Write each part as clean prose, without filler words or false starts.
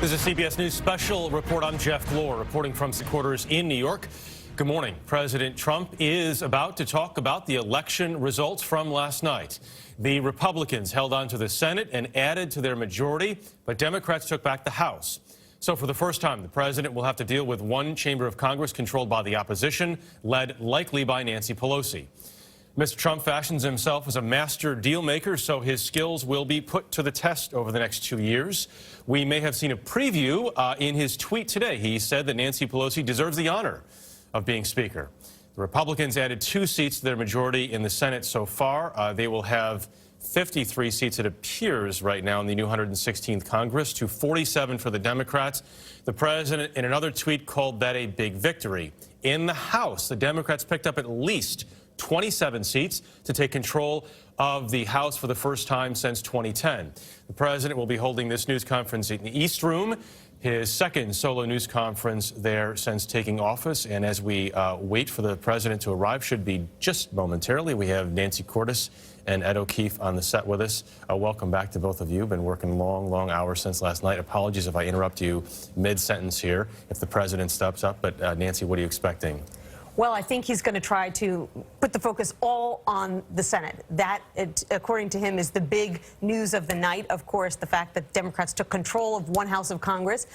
This is a CBS News special report. I'm Jeff Glor, reporting from headquarters in New York. Good morning. President Trump is about to talk about the election results from last night. The Republicans held on to the Senate and added to their majority, but Democrats took back the House. So for the first time, the president will have to deal with one chamber of Congress controlled by the opposition, led likely by Nancy Pelosi. Mr. Trump fashions himself as a master deal maker, so his skills will be put to the test over the next 2 years. We may have seen a preview in his tweet today. He said that Nancy Pelosi deserves the honor of being Speaker. The Republicans added 2 seats to their majority in the Senate so far. They will have 53 seats, it appears, right now in the new 116th Congress, to 47 for the Democrats. The president, in another tweet, called that a big victory. In the House, the Democrats picked up at least 27 seats to take control of the House for the first time since 2010. The president will be holding this news conference in the East Room, his second solo news conference there since taking office. And as we wait for the president to arrive, should be just momentarily, we have Nancy Cordes and Ed O'Keefe on the set with us. Welcome back to both of you. Been working long hours since last night. Apologies if I interrupt you mid-sentence here if the president steps up. But Nancy, what are you expecting? Well, I think he's going to try to put the focus all on the Senate. That, according to him, is the big news of the night. Of course, the fact that Democrats took control of one house of Congress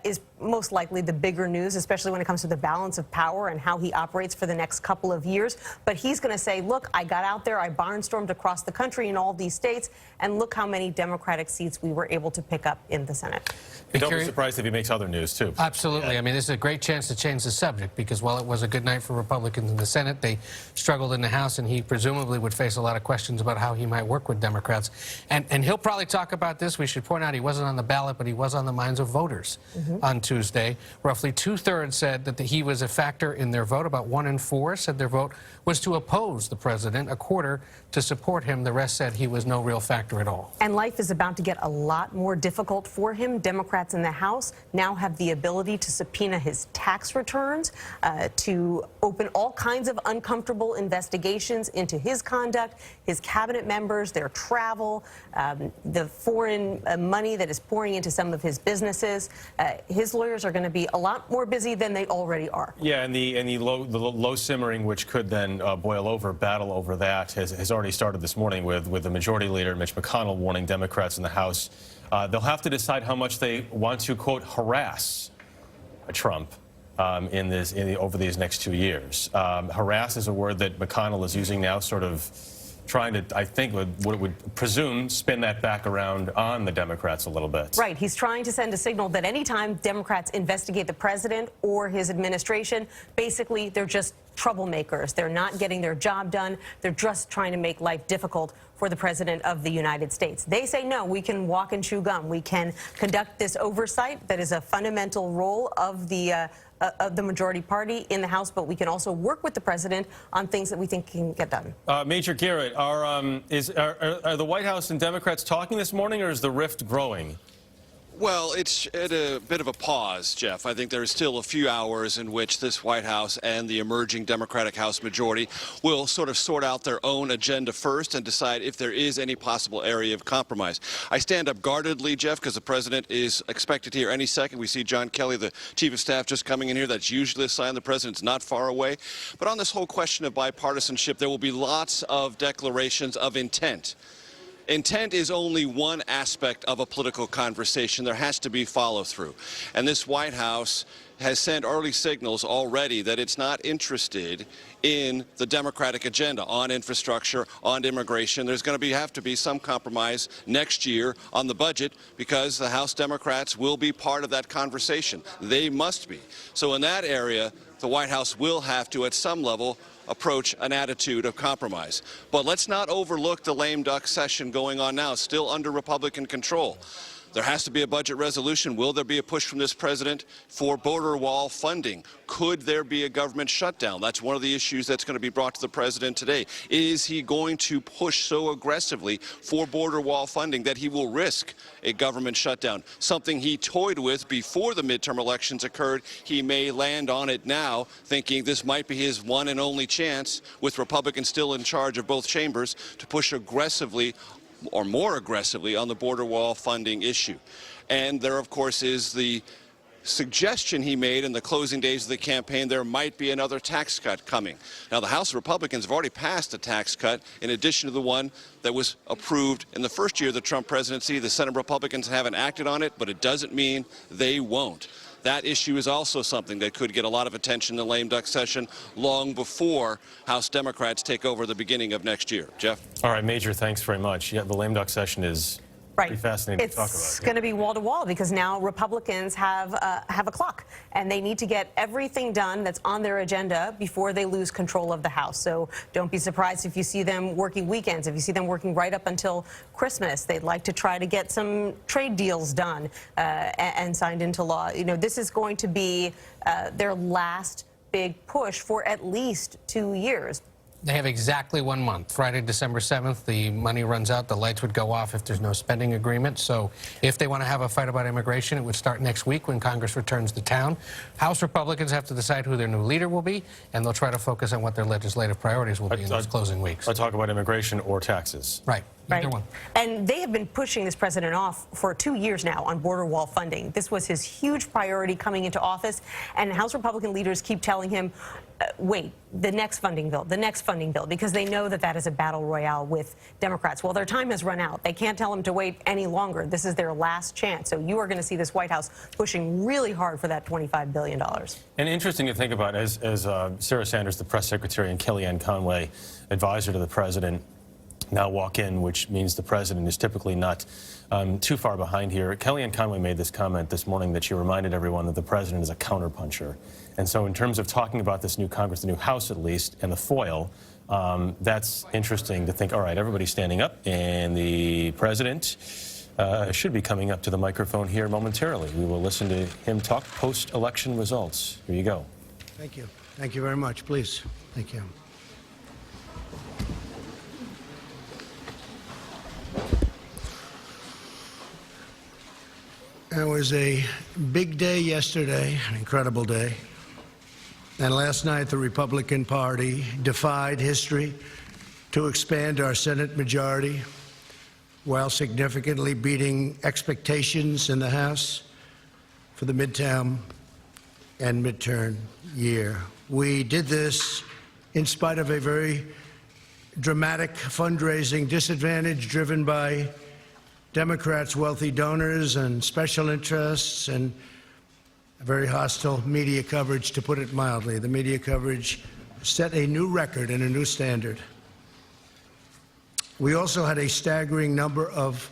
is most likely the bigger news, especially when it comes to the balance of power and how he operates for the next couple of years. But he's going to say, look, I got out there, I barnstormed across the country in all these states, and look how many Democratic seats we were able to pick up in the Senate. Don't be surprised if he makes other news, too. Absolutely. I mean, this is a great chance to change the subject because while it was a good night for Republicans in the Senate, they struggled in the House, and he presumably would face a lot of questions about how he might work with Democrats. And he'll probably talk about this. We should point out he wasn't on the ballot, but he was on the minds of voters on Tuesday. Roughly 2/3 said that he was a factor in their vote. About 1 in 4 said their vote was to oppose the president, a quarter to support him. The rest said he was no real factor at all. And life is about to get a lot more difficult for him. Democrats in the House now have the ability to subpoena his tax returns, to open all kinds of uncomfortable investigations into his conduct, his cabinet members, their travel, the foreign money that is pouring into some of his businesses. His lawyers are going to be a lot more busy than they already are. Yeah, and the low simmering, which could then boil over, battle over that has already started this morning with the majority leader, Mitch McConnell, warning Democrats in the House they'll have to decide how much they want to, quote, harass Trump over these next 2 years. Harass is a word that McConnell is using now, sort of trying to, I think, what it would presume, spin that back around on the Democrats a little bit. Right. He's trying to send a signal that anytime Democrats investigate the president or his administration, basically they're just troublemakers. They're not getting their job done. They're just trying to make life difficult for the president of the United States. They say, no, we can walk and chew gum. We can conduct this oversight that is a fundamental role of the majority party in the House, but we can also work with the president on things that we think can get done. Major Garrett, are the White House and Democrats talking this morning, or is the rift growing? Well, it's at a bit of a pause, Jeff. I think there are still a few hours in which this White House and the emerging Democratic House majority will sort of sort out their own agenda first and decide if there is any possible area of compromise. I stand up guardedly, Jeff, because the president is expected here any second. We see John Kelly, the chief of staff, just coming in here. That's usually a sign the president's not far away. But on this whole question of bipartisanship, there will be lots of declarations of intent. Intent is only one aspect of a political conversation. There has to be follow-through. And this White House has sent early signals already that it's not interested in the Democratic agenda on infrastructure, on immigration. There's going to have to be some compromise next year on the budget because the House Democrats will be part of that conversation. They must be. So in that area, the White House will have to, at some level, approach an attitude of compromise. But let's not overlook the lame duck session going on now, still under Republican control. There has to be a budget resolution. Will there be a push from this president for border wall funding? Could there be a government shutdown? That's one of the issues that's going to be brought to the president today. Is he going to push so aggressively for border wall funding that he will risk a government shutdown? Something he toyed with before the midterm elections occurred. He may land on it now, thinking this might be his one and only chance, with Republicans still in charge of both chambers, to push aggressively or more aggressively on the border wall funding issue. And there, of course, is the suggestion he made in the closing days of the campaign there might be another tax cut coming. Now, the House Republicans have already passed a tax cut in addition to the one that was approved in the first year of the Trump presidency. The Senate Republicans haven't acted on it, but it doesn't mean they won't. That issue is also something that could get a lot of attention in the lame duck session long before House Democrats take over the beginning of next year. Jeff? All right, Major, thanks very much. Yeah, the lame duck session is pretty fascinating to talk about. It's going to be wall to wall because now Republicans have a clock, and they need to get everything done that's on their agenda before they lose control of the House. So don't be surprised if you see them working weekends, if you see them working right up until Christmas. They'd like to try to get some trade deals done and signed into law. You know, this is going to be their last big push for at least 2 years. They have exactly 1 month. Friday, December 7th, the money runs out. The lights would go off if there's no spending agreement. So if they want to have a fight about immigration, it would start next week when Congress returns to town. House Republicans have to decide who their new leader will be, and they'll try to focus on what their legislative priorities will be in those closing weeks. I talk about immigration or taxes. Right. Either one. And they have been pushing this president off for 2 years now on border wall funding. This was his huge priority coming into office, and House Republican leaders keep telling him, wait, the next funding bill, because they know that that is a battle royale with Democrats. Well, their time has run out. They can't tell them to wait any longer. This is their last chance. So you are going to see this White House pushing really hard for that $25 billion. And interesting to think about, as Sarah Sanders, the press secretary, and Kellyanne Conway, advisor to the president, now walk in, which means the president is typically not too far behind here. Kellyanne Conway made this comment this morning that she reminded everyone that the president is a counterpuncher. And so in terms of talking about this new Congress, the new House at least, and the foil, that's interesting to think, all right, everybody's standing up, and the president should be coming up to the microphone here momentarily. We will listen to him talk post-election results. Here you go. Thank you. Thank you very much. Please. Thank you. It was a big day yesterday, an incredible day. And last night, the Republican Party defied history to expand our Senate majority while significantly beating expectations in the House for the midterm and midterm year. We did this in spite of a very dramatic fundraising disadvantage driven by Democrats' wealthy donors and special interests and very hostile media coverage, to put it mildly. The media coverage set a new record and a new standard. We also had a staggering number of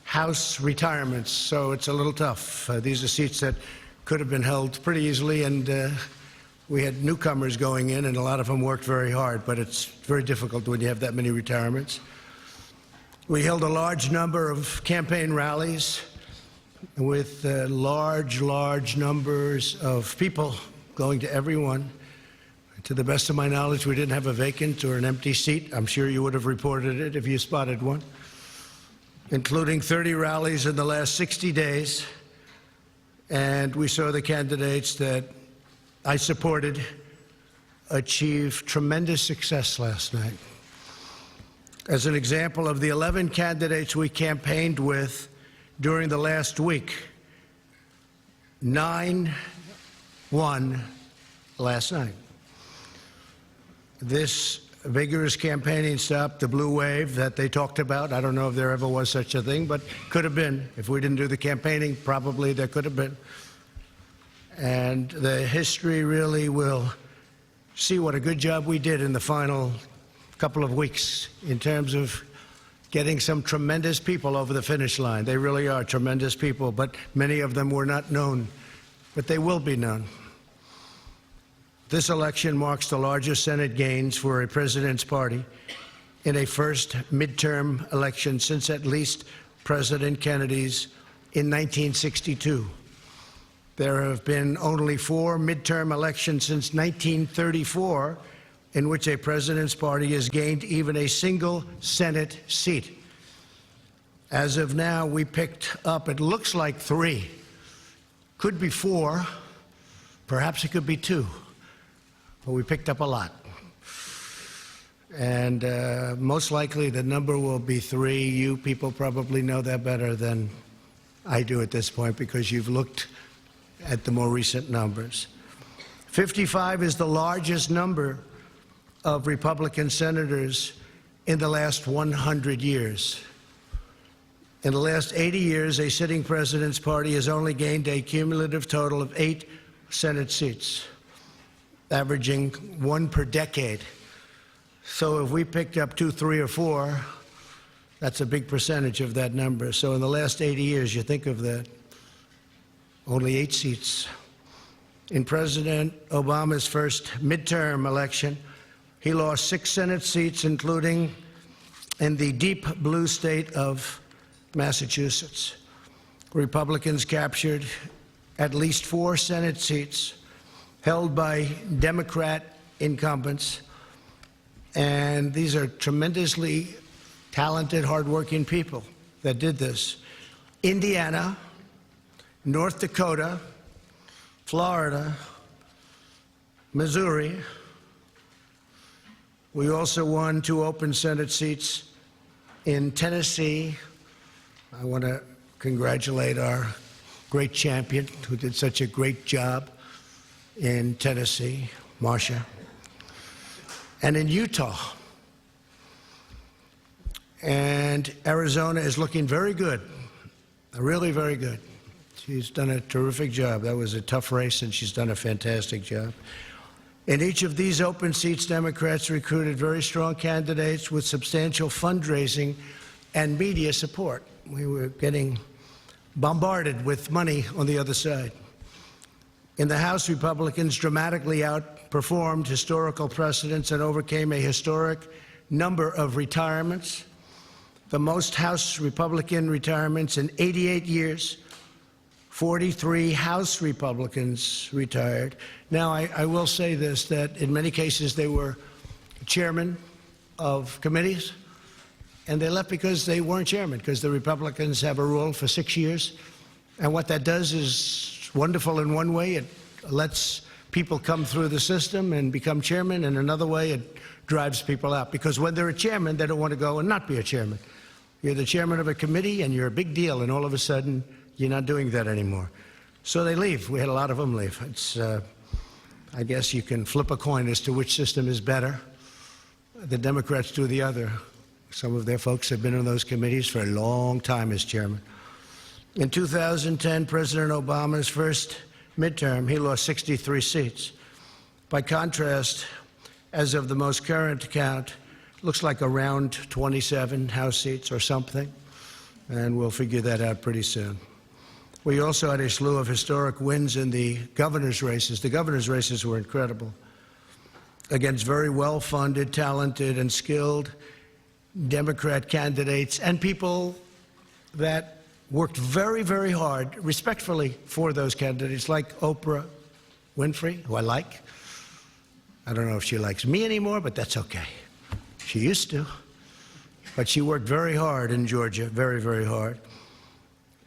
House retirements, so it's a little tough. These are seats that could have been held pretty easily, and we had newcomers going in, and a lot of them worked very hard, but it's very difficult when you have that many retirements. We held a large number of campaign rallies with large numbers of people going to everyone. To the best of my knowledge, we didn't have a vacant or an empty seat. I'm sure you would have reported it if you spotted one, including 30 rallies in the last 60 days. And we saw the candidates that I supported achieve tremendous success last night. As an example, of the 11 candidates we campaigned with during the last week, 9 won last night. This vigorous campaigning stopped the blue wave that they talked about. I don't know if there ever was such a thing, but could have been. If we didn't do the campaigning, probably there could have been. And the history really will see what a good job we did in the final couple of weeks in terms of getting some tremendous people over the finish line. They really are tremendous people, but many of them were not known, but they will be known. This election marks the largest Senate gains for a president's party in a first midterm election since at least President Kennedy's in 1962. There have been only 4 midterm elections since 1934 in which a president's party has gained even a single Senate seat. As of now, we picked up, it looks like 3, could be 4, perhaps it could be 2, but we picked up a lot. And most likely the number will be 3. You people probably know that better than I do at this point because you've looked at the more recent numbers. 55 is the largest number of Republican senators in the last 100 years. In the last 80 years, a sitting president's party has only gained a cumulative total of 8 Senate seats, averaging 1 per decade. So if we picked up 2, 3, or 4, that's a big percentage of that number. So in the last 80 years, you think of that, only 8 seats. In President Obama's first midterm election, he lost 6 Senate seats, including in the deep blue state of Massachusetts. Republicans captured at least 4 Senate seats held by Democrat incumbents. And these are tremendously talented, hardworking people that did this. Indiana, North Dakota, Florida, Missouri. We also won 2 open Senate seats in Tennessee. I want to congratulate our great champion who did such a great job in Tennessee, Marcia. And in Utah. And Arizona is looking very good, really very good. She's done a terrific job. That was a tough race, and she's done a fantastic job. In each of these open seats, Democrats recruited very strong candidates with substantial fundraising and media support. We were getting bombarded with money on the other side. In the House, Republicans dramatically outperformed historical precedents and overcame a historic number of retirements, the most House Republican retirements in 88 years. 43 House Republicans retired. Now, I will say this, that in many cases they were chairmen of committees, and they left because they weren't chairmen, because the Republicans have a rule for 6 years. And what that does is wonderful in one way. It lets people come through the system and become chairman. And another way, it drives people out. Because when they're a chairman, they don't want to go and not be a chairman. You're the chairman of a committee, and you're a big deal, and all of a sudden, you're not doing that anymore. So they leave. We had a lot of them leave. It's, I guess you can flip a coin as to which system is better. The Democrats do the other. Some of their folks have been in those committees for a long time as chairman. In 2010, President Obama's first midterm, he lost 63 seats. By contrast, as of the most current count, looks like around 27 House seats or something, and we'll figure that out pretty soon. We also had a slew of historic wins in the governor's races. The governor's races were incredible, against very well-funded, talented, and skilled Democrat candidates and people that worked very, very hard, respectfully, for those candidates, like Oprah Winfrey, who I like. I don't know if she likes me anymore, but that's okay. She used to. But she worked very hard in Georgia, very, very hard.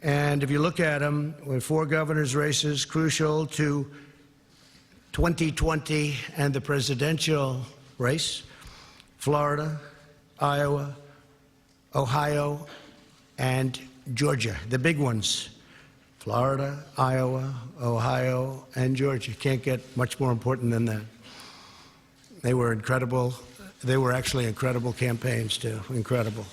And if you look at them, with 4 governor's races crucial to 2020 and the presidential race, Florida, Iowa, Ohio, and Georgia, the big ones. Florida, Iowa, Ohio, and Georgia. Can't get much more important than that. They were incredible. They were actually incredible campaigns, too. Incredible.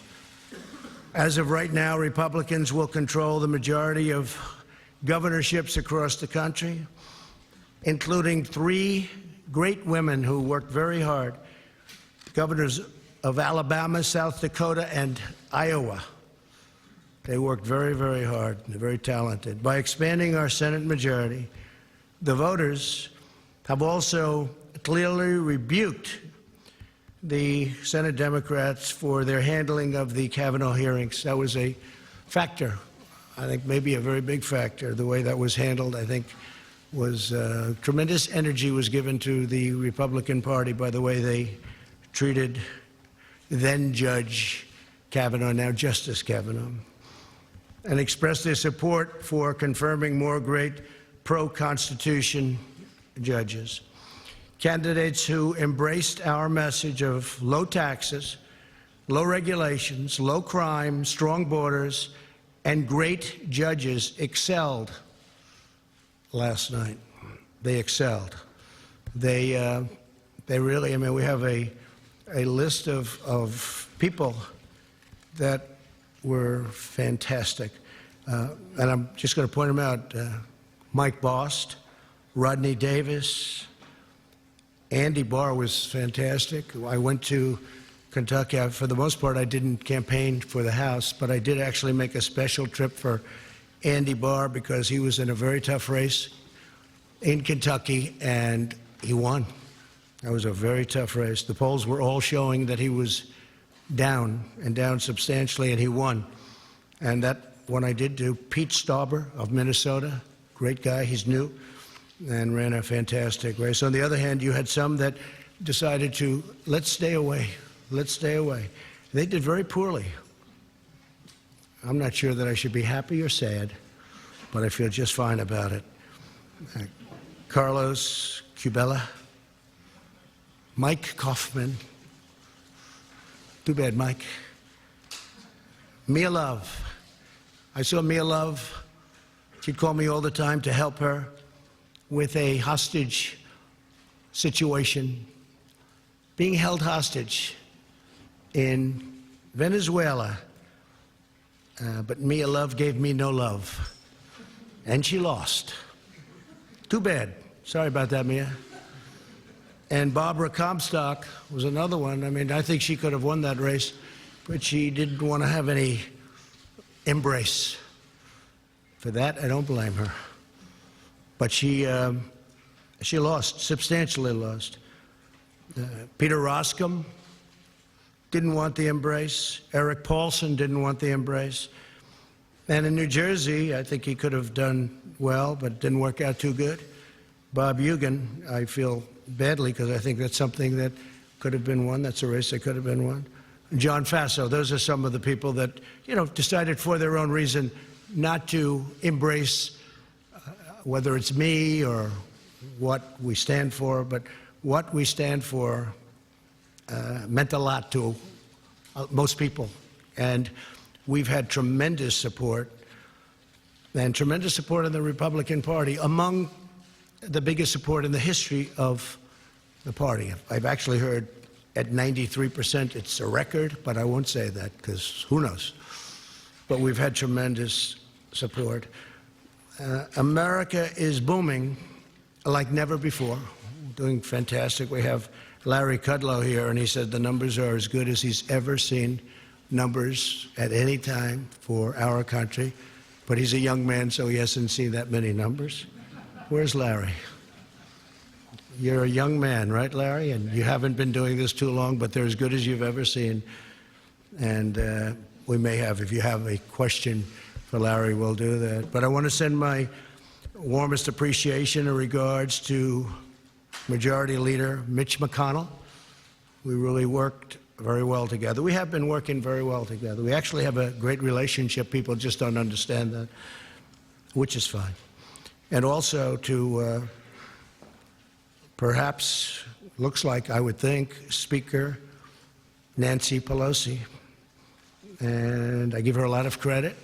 As of right now, Republicans will control the majority of governorships across the country, including 3 great women who worked very hard, governors of Alabama, South Dakota, and Iowa. They worked very, very hard. They're very talented. By expanding our Senate majority, the voters have also clearly rebuked the Senate Democrats for their handling of the Kavanaugh hearings. That was a factor, I think maybe a very big factor. The way that was handled, I think, was tremendous energy was given to the Republican Party by the way they treated then Judge Kavanaugh, now Justice Kavanaugh, and expressed their support for confirming more great pro-Constitution judges. Candidates who embraced our message of low taxes, low regulations, low crime, strong borders, and great judges excelled last night. They excelled. They really, I mean, we have a list of people that were fantastic. And I'm just going to point them out. Mike Bost, Rodney Davis, Andy Barr was fantastic. I went to Kentucky. For the most part, I didn't campaign for the House, but I did actually make a special trip for Andy Barr because he was in a very tough race in Kentucky, and he won. That was a very tough race. The polls were all showing that he was down, and down substantially, and he won. And that one I did do. Pete Stauber of Minnesota, great guy, he's new, and ran a fantastic race. On the other hand, you had some that decided to, let's stay away, let's stay away. They did very poorly. I'm not sure that I should be happy or sad, but I feel just fine about it. Carlos Cubella, Mike Kaufman, too bad, Mike. Mia Love. I saw Mia Love. She'd call me all the time to help her with a hostage situation, being held hostage in Venezuela. But Mia Love gave me no love, and she lost. Too bad. Sorry about that, Mia. And Barbara Comstock was another one. I mean, I think she could have won that race, but she didn't want to have any embrace. For that, I don't blame her. But she lost, substantially lost. Peter Roskam didn't want the embrace. Eric Paulson didn't want the embrace. And in New Jersey, I think he could have done well, but it didn't work out too good. Bob Eugen, I feel badly because I think that's something that could have been won. That's a race that could have been won. John Faso, those are some of the people that, decided for their own reason not to embrace whether it's me or what we stand for, but what we stand for meant a lot to most people. And we've had tremendous support, and tremendous support in the Republican Party, among the biggest support in the history of the party. I've actually heard at 93% it's a record, but I won't say that because who knows. But we've had tremendous support. America is booming like never before, doing fantastic. We have Larry Kudlow here, and he said the numbers are as good as he's ever seen numbers at any time for our country. But he's a young man, so he hasn't seen that many numbers. Where's Larry? You're a young man, right, Larry? And you haven't been doing this too long, but they're as good as you've ever seen. And we may have, if you have a question for Larry, we'll do that. But I want to send my warmest appreciation and regards to Majority Leader Mitch McConnell. We really worked very well together. We have been working very well together. We actually have a great relationship. People just don't understand that, which is fine. And also to perhaps, looks like, I would think, Speaker Nancy Pelosi. And I give her a lot of credit.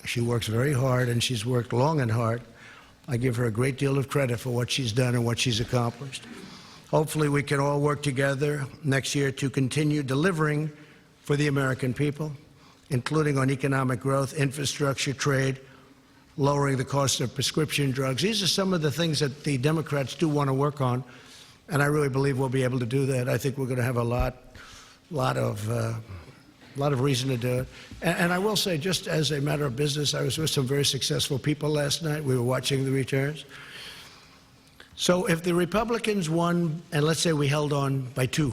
She works very hard, and she's worked long and hard. I give her a great deal of credit for what she's done and what she's accomplished. Hopefully we can all work together next year to continue delivering for the American people, including on economic growth, infrastructure, trade, lowering the cost of prescription drugs. These are some of the things that the Democrats do want to work on, and I really believe we'll be able to do that. I think we're going to have a lot of reason to do it. And I will say, just as a matter of business, I was with some very successful people last night. We were watching the returns. So if the Republicans won, and let's say we held on by 2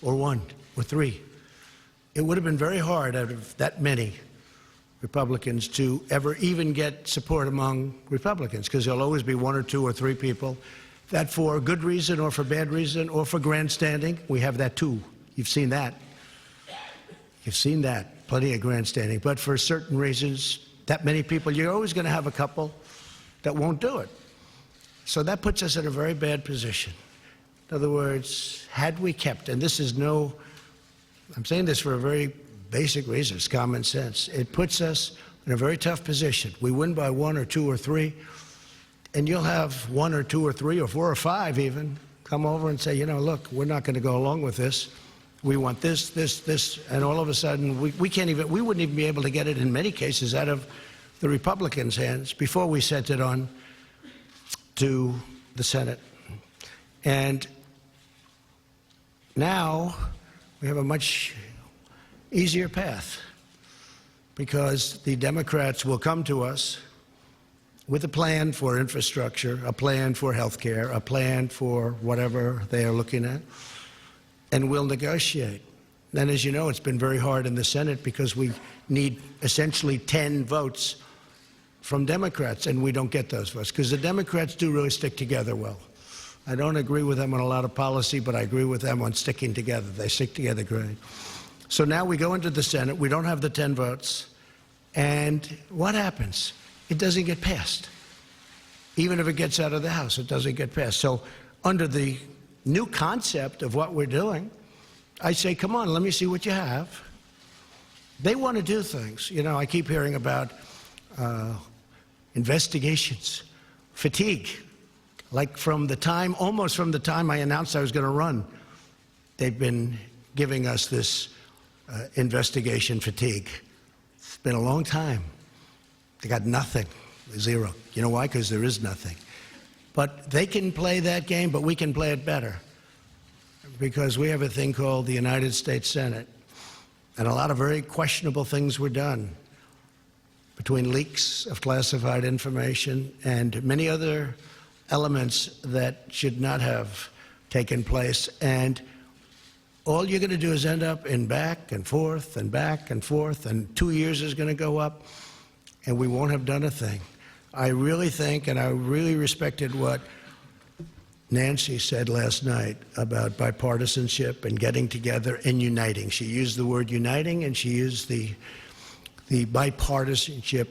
or 1 or 3, it would have been very hard out of that many Republicans to ever even get support among Republicans, because there'll always be 1 or 2 or 3 people that, for good reason or for bad reason or for grandstanding, we have that too. You've seen that. You've seen that, plenty of grandstanding. But for certain reasons, that many people, you're always going to have a couple that won't do it. So that puts us in a very bad position. In other words, had we kept, and this is no, I'm saying this for a very basic reason, it's common sense. It puts us in a very tough position. We win by 1 or 2 or 3, and you'll have 1 or 2 or 3 or 4 or 5 even come over and say, you know, look, we're not going to go along with this. We want this, this, this, and all of a sudden we wouldn't even be able to get it in many cases out of the Republicans' hands before we sent it on to the Senate. And now we have a much easier path because the Democrats will come to us with a plan for infrastructure, a plan for health care, a plan for whatever they are looking at, and we'll negotiate. And as you know, it's been very hard in the Senate because we need essentially 10 votes from Democrats, and we don't get those votes because the Democrats do really stick together well. I don't agree with them on a lot of policy, but I agree with them on sticking together. They stick together great. So now we go into the Senate. We don't have the 10 votes. And what happens? It doesn't get passed. Even if it gets out of the House, it doesn't get passed. So under the new concept of what we're doing, I say, come on, let me see what you have. They want to do things. You know, I keep hearing about investigations, fatigue. Like from the time, almost from the time I announced I was going to run, they've been giving us this investigation fatigue. It's been a long time. They got nothing, 0. You know why? Because there is nothing. But they can play that game, but we can play it better. Because we have a thing called the United States Senate. And a lot of very questionable things were done between leaks of classified information and many other elements that should not have taken place. And all you're going to do is end up in back and forth and back and forth, and 2 years is going to go up, and we won't have done a thing. I really think, and I really respected what Nancy said last night about bipartisanship and getting together and uniting. She used the word uniting, and she used the bipartisanship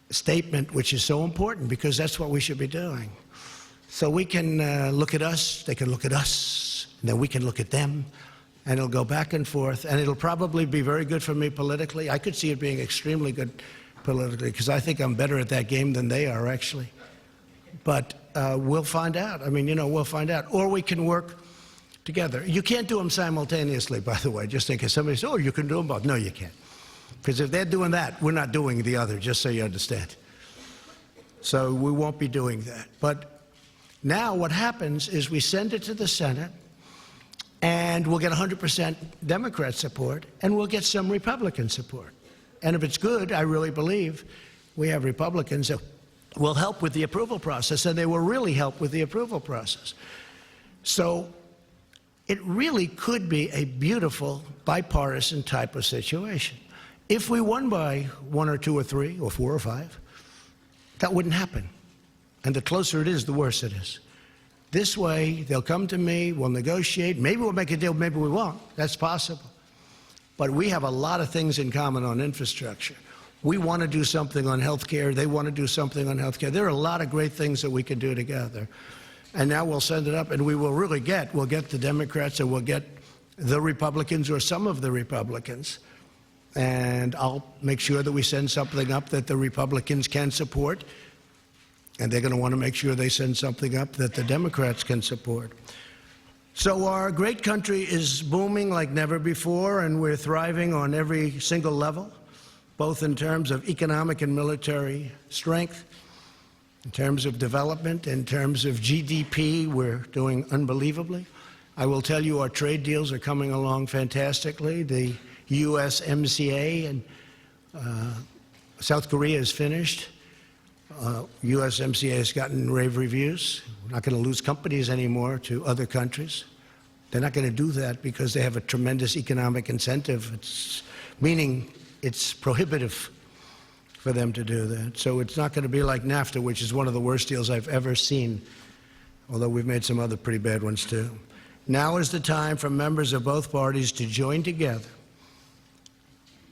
statement, which is so important because that's what we should be doing. So we can look at us, they can look at us, and then we can look at them, and it'll go back and forth, and it'll probably be very good for me politically. I could see it being extremely good politically because I think I'm better at that game than they are, actually. But we'll find out. I mean, you know, we'll find out. Or we can work together. You can't do them simultaneously, by the way, just in case somebody says, oh, you can do them both. No, you can't. Because if they're doing that, we're not doing the other, just so you understand. So we won't be doing that. But now what happens is we send it to the Senate, and we'll get 100% Democrat support, and we'll get some Republican support. And if it's good, I really believe we have Republicans that will help with the approval process, and they will really help with the approval process. So it really could be a beautiful bipartisan type of situation. If we won by 1 or 2 or 3 or 4 or 5, that wouldn't happen. And the closer it is, the worse it is. This way, they'll come to me, we'll negotiate, maybe we'll make a deal, maybe we won't. That's possible. But we have a lot of things in common on infrastructure. We want to do something on health care, they want to do something on health care. There are a lot of great things that we can do together. And now we'll send it up, and we will really we'll get the Democrats, and we'll get the Republicans or some of the Republicans. And I'll make sure that we send something up that the Republicans can support, and they're going to want to make sure they send something up that the Democrats can support. So our great country is booming like never before, and we're thriving on every single level, both in terms of economic and military strength, in terms of development, in terms of GDP, we're doing unbelievably. I will tell you our trade deals are coming along fantastically. The USMCA and South Korea is finished. USMCA has gotten rave reviews. We're not going to lose companies anymore to other countries. They're not going to do that because they have a tremendous economic incentive, meaning it's prohibitive for them to do that. So it's not going to be like NAFTA, which is one of the worst deals I've ever seen, although we've made some other pretty bad ones too. Now is the time for members of both parties to join together,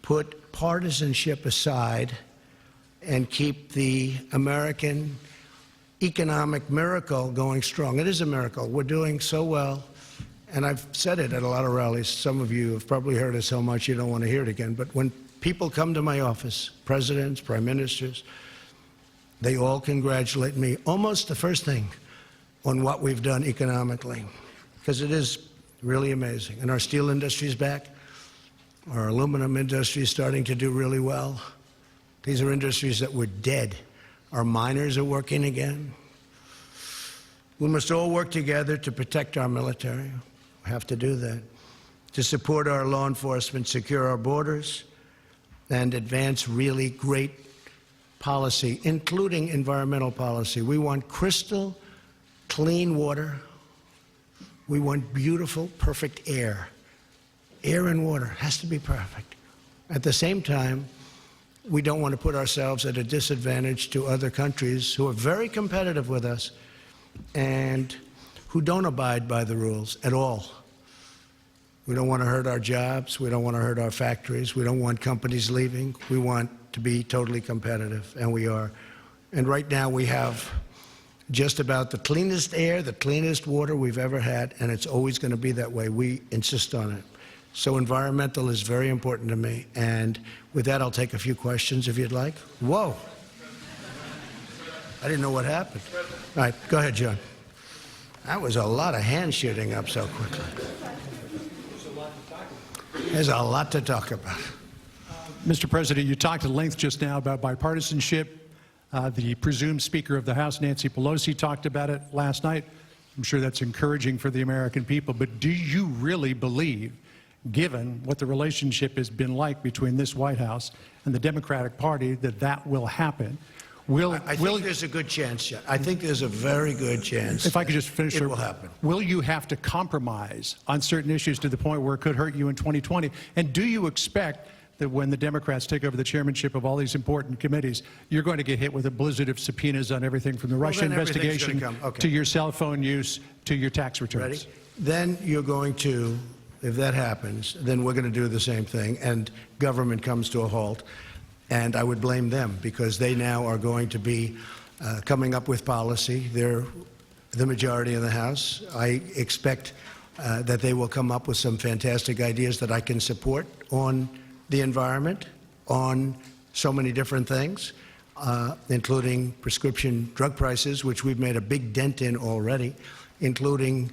put partisanship aside, and keep the American economic miracle going strong. It is a miracle. We're doing so well, and I've said it at a lot of rallies. Some of you have probably heard it so much you don't want to hear it again, but when people come to my office, presidents, prime ministers, they all congratulate me, almost the first thing, on what we've done economically, because it is really amazing. And our steel industry is back. Our aluminum industry is starting to do really well. These are industries that were dead. Our miners are working again. We must all work together to protect our military. We have to do that. To support our law enforcement, secure our borders, and advance really great policy, including environmental policy. We want crystal clean water. We want beautiful, perfect air. Air and water has to be perfect. At the same time, we don't want to put ourselves at a disadvantage to other countries who are very competitive with us and who don't abide by the rules at all. We don't want to hurt our jobs. We don't want to hurt our factories. We don't want companies leaving. We want to be totally competitive, and we are. And right now we have just about the cleanest air, the cleanest water we've ever had, and it's always going to be that way. We insist on it. So environmental is very important to me. And with that, I'll take a few questions if you'd like. Whoa. I didn't know what happened. All right, go ahead, John. That was a lot of hand shooting up so quickly. There's a lot to talk about. Mr. President, you talked at length just now about bipartisanship. The presumed Speaker of the House, Nancy Pelosi, talked about it last night. I'm sure that's encouraging for the American people. But do you really believe, given what the relationship has been like between this White House and the Democratic Party, that that will happen? I think there's a good chance yet. I think there's a very good chance. If I could just finish, it will happen. Will you have to compromise on certain issues to the point where it could hurt you in 2020? And do you expect that when the Democrats take over the chairmanship of all these important committees, you're going to get hit with a blizzard of subpoenas on everything from the Russia investigation to your cell phone use to your tax returns? Ready? Then you're going to, if that happens, then we're going to do the same thing, and government comes to a halt. And I would blame them, because they now are going to be coming up with policy. They're the majority in the House. I expect that they will come up with some fantastic ideas that I can support on the environment, on so many different things, including prescription drug prices, which we've made a big dent in already, including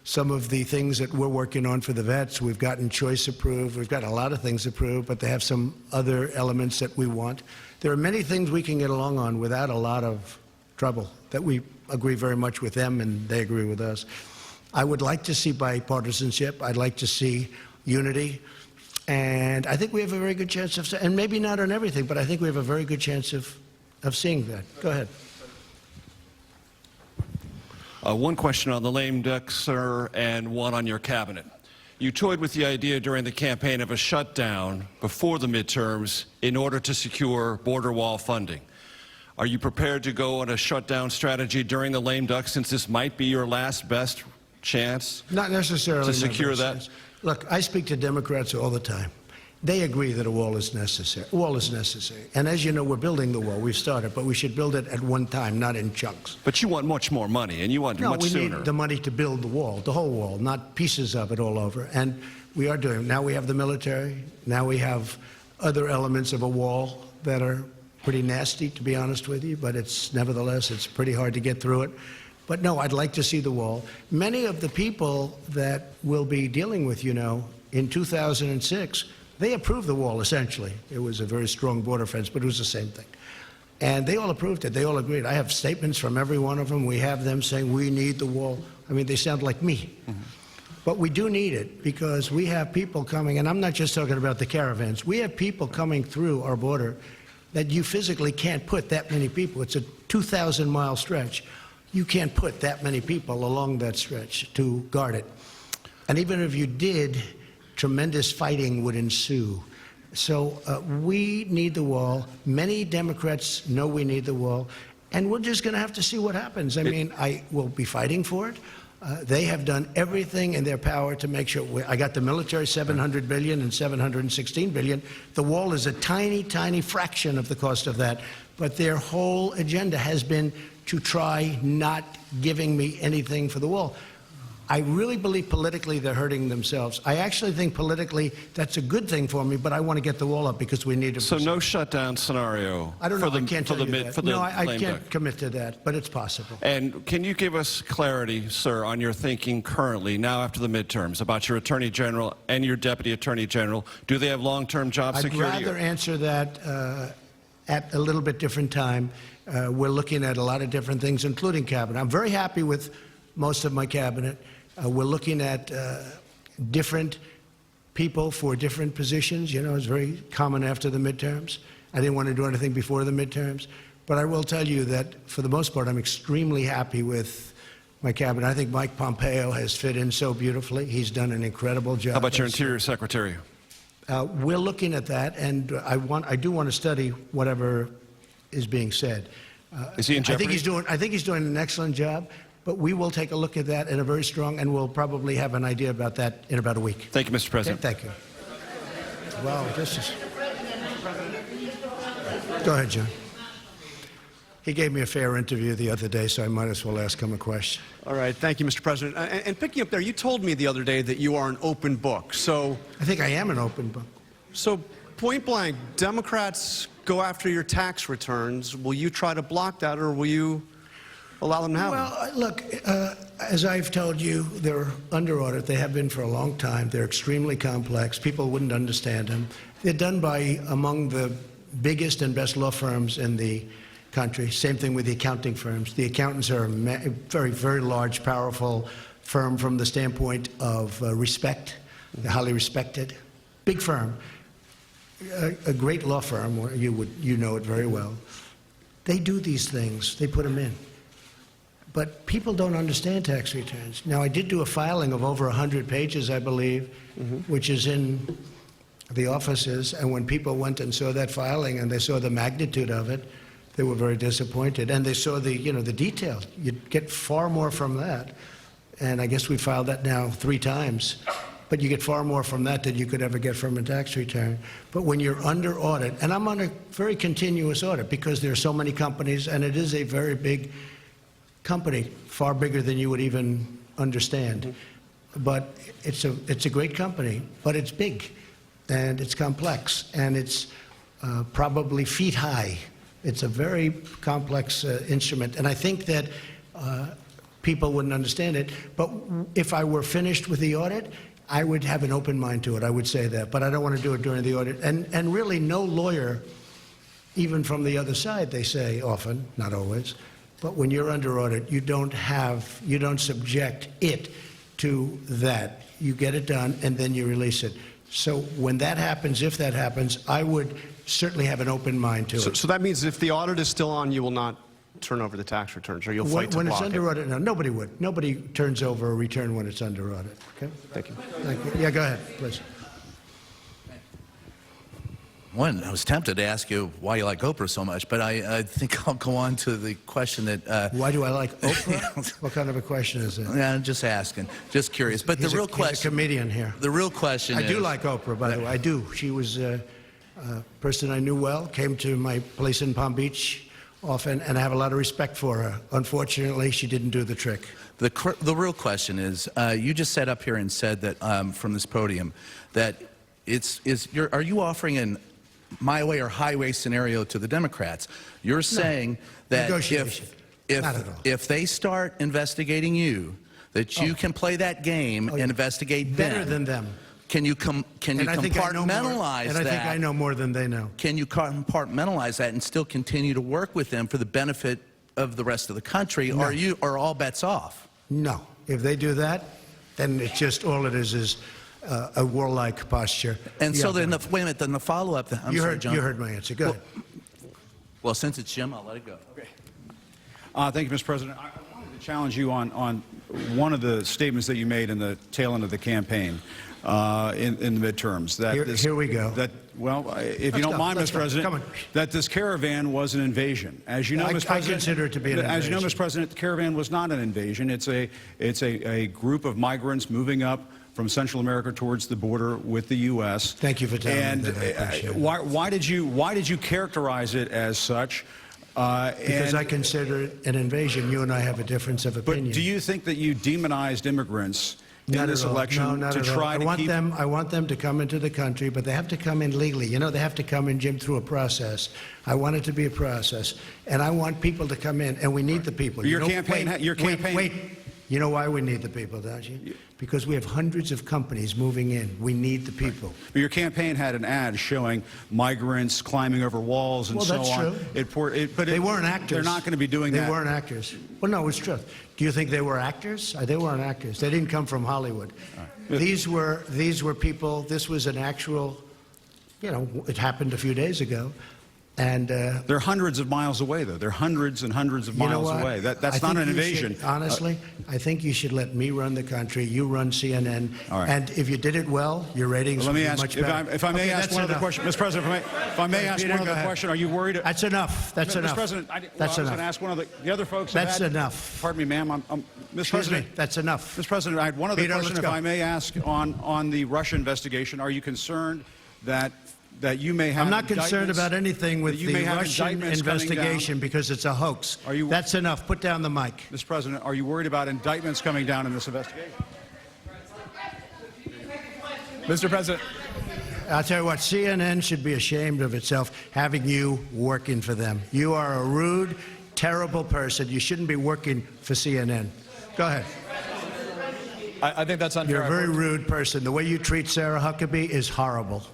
some of the things that we're working on for the vets. We've gotten choice approved. We've got a lot of things approved, but they have some other elements that we want. There are many things we can get along on without a lot of trouble, that we agree very much with them and they agree with us. I would like to see bipartisanship. I'd like to see unity. And I think we have a very good chance of, and maybe not on everything, but I think we have a very good chance of seeing that. Go ahead. One question on the lame duck, sir, and one on your cabinet. You toyed with the idea during the campaign of a shutdown before the midterms in order to secure border wall funding. Are you prepared to go on a shutdown strategy during the lame duck, since this might be your last best chance? Not necessarily to secure that? Look, I speak to Democrats all the time. They agree that a wall is necessary. A wall is necessary. And as you know, we're building the wall. We've started, but we should build it at one time, not in chunks. But you want much more money, and you want much sooner. No, we need the money to build the wall, the whole wall, not pieces of it all over. And we are doing it. Now we have the military. Now we have other elements of a wall that are pretty nasty, to be honest with you, but it's nevertheless, it's pretty hard to get through it. But no, I'd like to see the wall. Many of the people that we'll be dealing with, you know, in 2006, they approved the wall, essentially. It was a very strong border fence, but it was the same thing. And they all approved it. They all agreed. I have statements from every one of them. We have them saying, we need the wall. I mean, they sound like me. Mm-hmm. But we do need it, because we have people coming, and I'm not just talking about the caravans. We have people coming through our border that you physically can't put that many people. It's a 2,000-mile stretch. You can't put that many people along that stretch to guard it. And even if you did, tremendous fighting would ensue. So we need the wall. Many Democrats know we need the wall. And we're just going to have to see what happens. I mean, I will be fighting for it. They have done everything in their power to make sure. I got the military, $700 billion and $716 billion. The wall is a tiny, tiny fraction of the cost of that. But their whole agenda has been to try not giving me anything for the wall. I really believe politically they're hurting themselves. I actually think politically that's a good thing for me, but I want to get the wall up because we need to. So no shutdown scenario. I don't know. I can't tell you that. No, I lame can't duck. commit to that, but it's possible. And can you give us clarity, sir, on your thinking currently, now after the midterms, about your Attorney General and your Deputy Attorney General? Do they have long-term job security? I'd rather answer that at a little bit different time. We're looking at a lot of different things, including cabinet. I'm very happy with most of my cabinet. We're looking at different people for different positions. You know, it's very common after the midterms. I didn't want to do anything before the midterms. But I will tell you that, for the most part, I'm extremely happy with my cabinet. I think Mike Pompeo has fit in so beautifully. He's done an incredible job. How about your Interior Secretary? We're looking at that, and I do want to study whatever is being said. Is he in jeopardy? I think he's doing an excellent job. But we will take a look at that in a very strong, and we'll probably have an idea about that in about a week. Thank you, Mr. President. Okay, thank you. Wow, this is... Go ahead, John. He gave me a fair interview the other day, so I might as well ask him a question. All right, thank you, Mr. President. And picking up there, you told me the other day that you are an open book. So I think I am an open book. So point blank, Democrats go after your tax returns. Will you try to block that, or will you allow them to have them? Well, look, as I've told you, they're under audit. They have been for a long time. They're extremely complex. People wouldn't understand them. They're done by among the biggest and best law firms in the country. Same thing with the accounting firms. The accountants are a very, very large, powerful firm from the standpoint of respect. They're highly respected. Big firm. A great law firm, you know it very well. They do these things. They put them in. But people don't understand tax returns. Now, I did do a filing of over 100 pages, I believe, which is in the offices. And when people went and saw that filing and they saw the magnitude of it, they were very disappointed. And they saw the detail. You'd get far more from that. And I guess we filed that now 3 times. But you get far more from that than you could ever get from a tax return. But when you're under audit, and I'm on a very continuous audit because there are so many companies, and it is a very big company, far bigger than you would even understand. But it's a great company, but it's big, and it's complex, and it's probably feet high. It's a very complex instrument, and I think that people wouldn't understand it. But if I were finished with the audit, I would have an open mind to it. I would say that, but I don't want to do it during the audit. And really, no lawyer, even from the other side, they say often, not always. But when you're under audit, you don't subject it to that. You get it done, and then you release it. So when that happens, if that happens, I would certainly have an open mind to it. So that means if the audit is still on, you will not turn over the tax returns, or you'll fight to block it? When it's under audit, no, nobody would. Nobody turns over a return when it's under audit. Okay? Thank you. Thank you. Yeah, go ahead, please. One, I was tempted to ask you why you like Oprah so much, but I think I'll go on to the question that... Why do I like Oprah? What kind of a question is it? Yeah, I'm just asking, just curious. But the real question... He's a comedian here. The real question is... I do like Oprah, by the way. I do. She was a person I knew well, came to my place in Palm Beach often, and I have a lot of respect for her. Unfortunately, she didn't do the trick. The real question is, you just sat up here and said that from this podium that are you offering an my way or highway scenario to the Democrats? You're saying that if they start investigating you, that you can play that game and investigate better than them. Can you compartmentalize that? And I think I know more than they know. Can you compartmentalize that and still continue to work with them for the benefit of the rest of the country? No. Or are all bets off? No. If they do that, then it's just all it is a warlike posture. And so then, wait a minute, then the follow-up... You heard my answer. Go ahead. Well, since it's Jim, I'll let it go. Okay. Thank you, Mr. President. I wanted to challenge you on one of the statements that you made in the tail end of the campaign in the midterms. Here we go. If you don't mind, Mr. President, that this caravan was an invasion. As you know, Mr. President, I consider it to be an invasion. As you know, Mr. President, the caravan was not an invasion. It's a group of migrants moving up from Central America towards the border with the U.S. Thank you for telling me that. I appreciate it. Why did you characterize it as such? Because I consider it an invasion. You and I have a difference of opinion. But do you think that you demonized immigrants in this election No, not to at all. try to keep... I want them to come into the country, but they have to come in legally. You know, they have to come in, Jim, through a process. I want it to be a process. And I want people to come in, and we need the people. Your campaign... Wait. You know why we need the people, don't you? Because we have hundreds of companies moving in. We need the people. But your campaign had an ad showing migrants climbing over walls and so on. Well, that's true. But they weren't actors. They're not going to be doing that. They weren't actors. Well, no, it's true. Do you think they were actors? They weren't actors. They didn't come from Hollywood. Right. These were people. This was an actual, you know, it happened a few days ago. And they're hundreds of miles away, though. They're hundreds and hundreds of miles away. That's not an invasion. Honestly, I think you should let me run the country. You run CNN. All right. And if you did it well, your ratings would be much better. If I may ask one other question, Mr. President, if I may ask one other question, are you worried? That's enough. That's enough. Mr. President, that's I was going to ask one of the other folks. That's enough. Pardon me, ma'am. Mr. President, that's enough. Mr. President, I had one other question, if I may ask, on the Russia investigation. Are you concerned that you may have... I'm not concerned about anything with the Russian investigation because it's a hoax. That's enough. Put down the mic. Mr. President, are you worried about indictments coming down in this investigation? Mr. President. I'll tell you what, CNN should be ashamed of itself having you working for them. You are a rude, terrible person. You shouldn't be working for CNN. Go ahead. I think that's unfair. You're a very rude person. The way you treat Sarah Huckabee is horrible.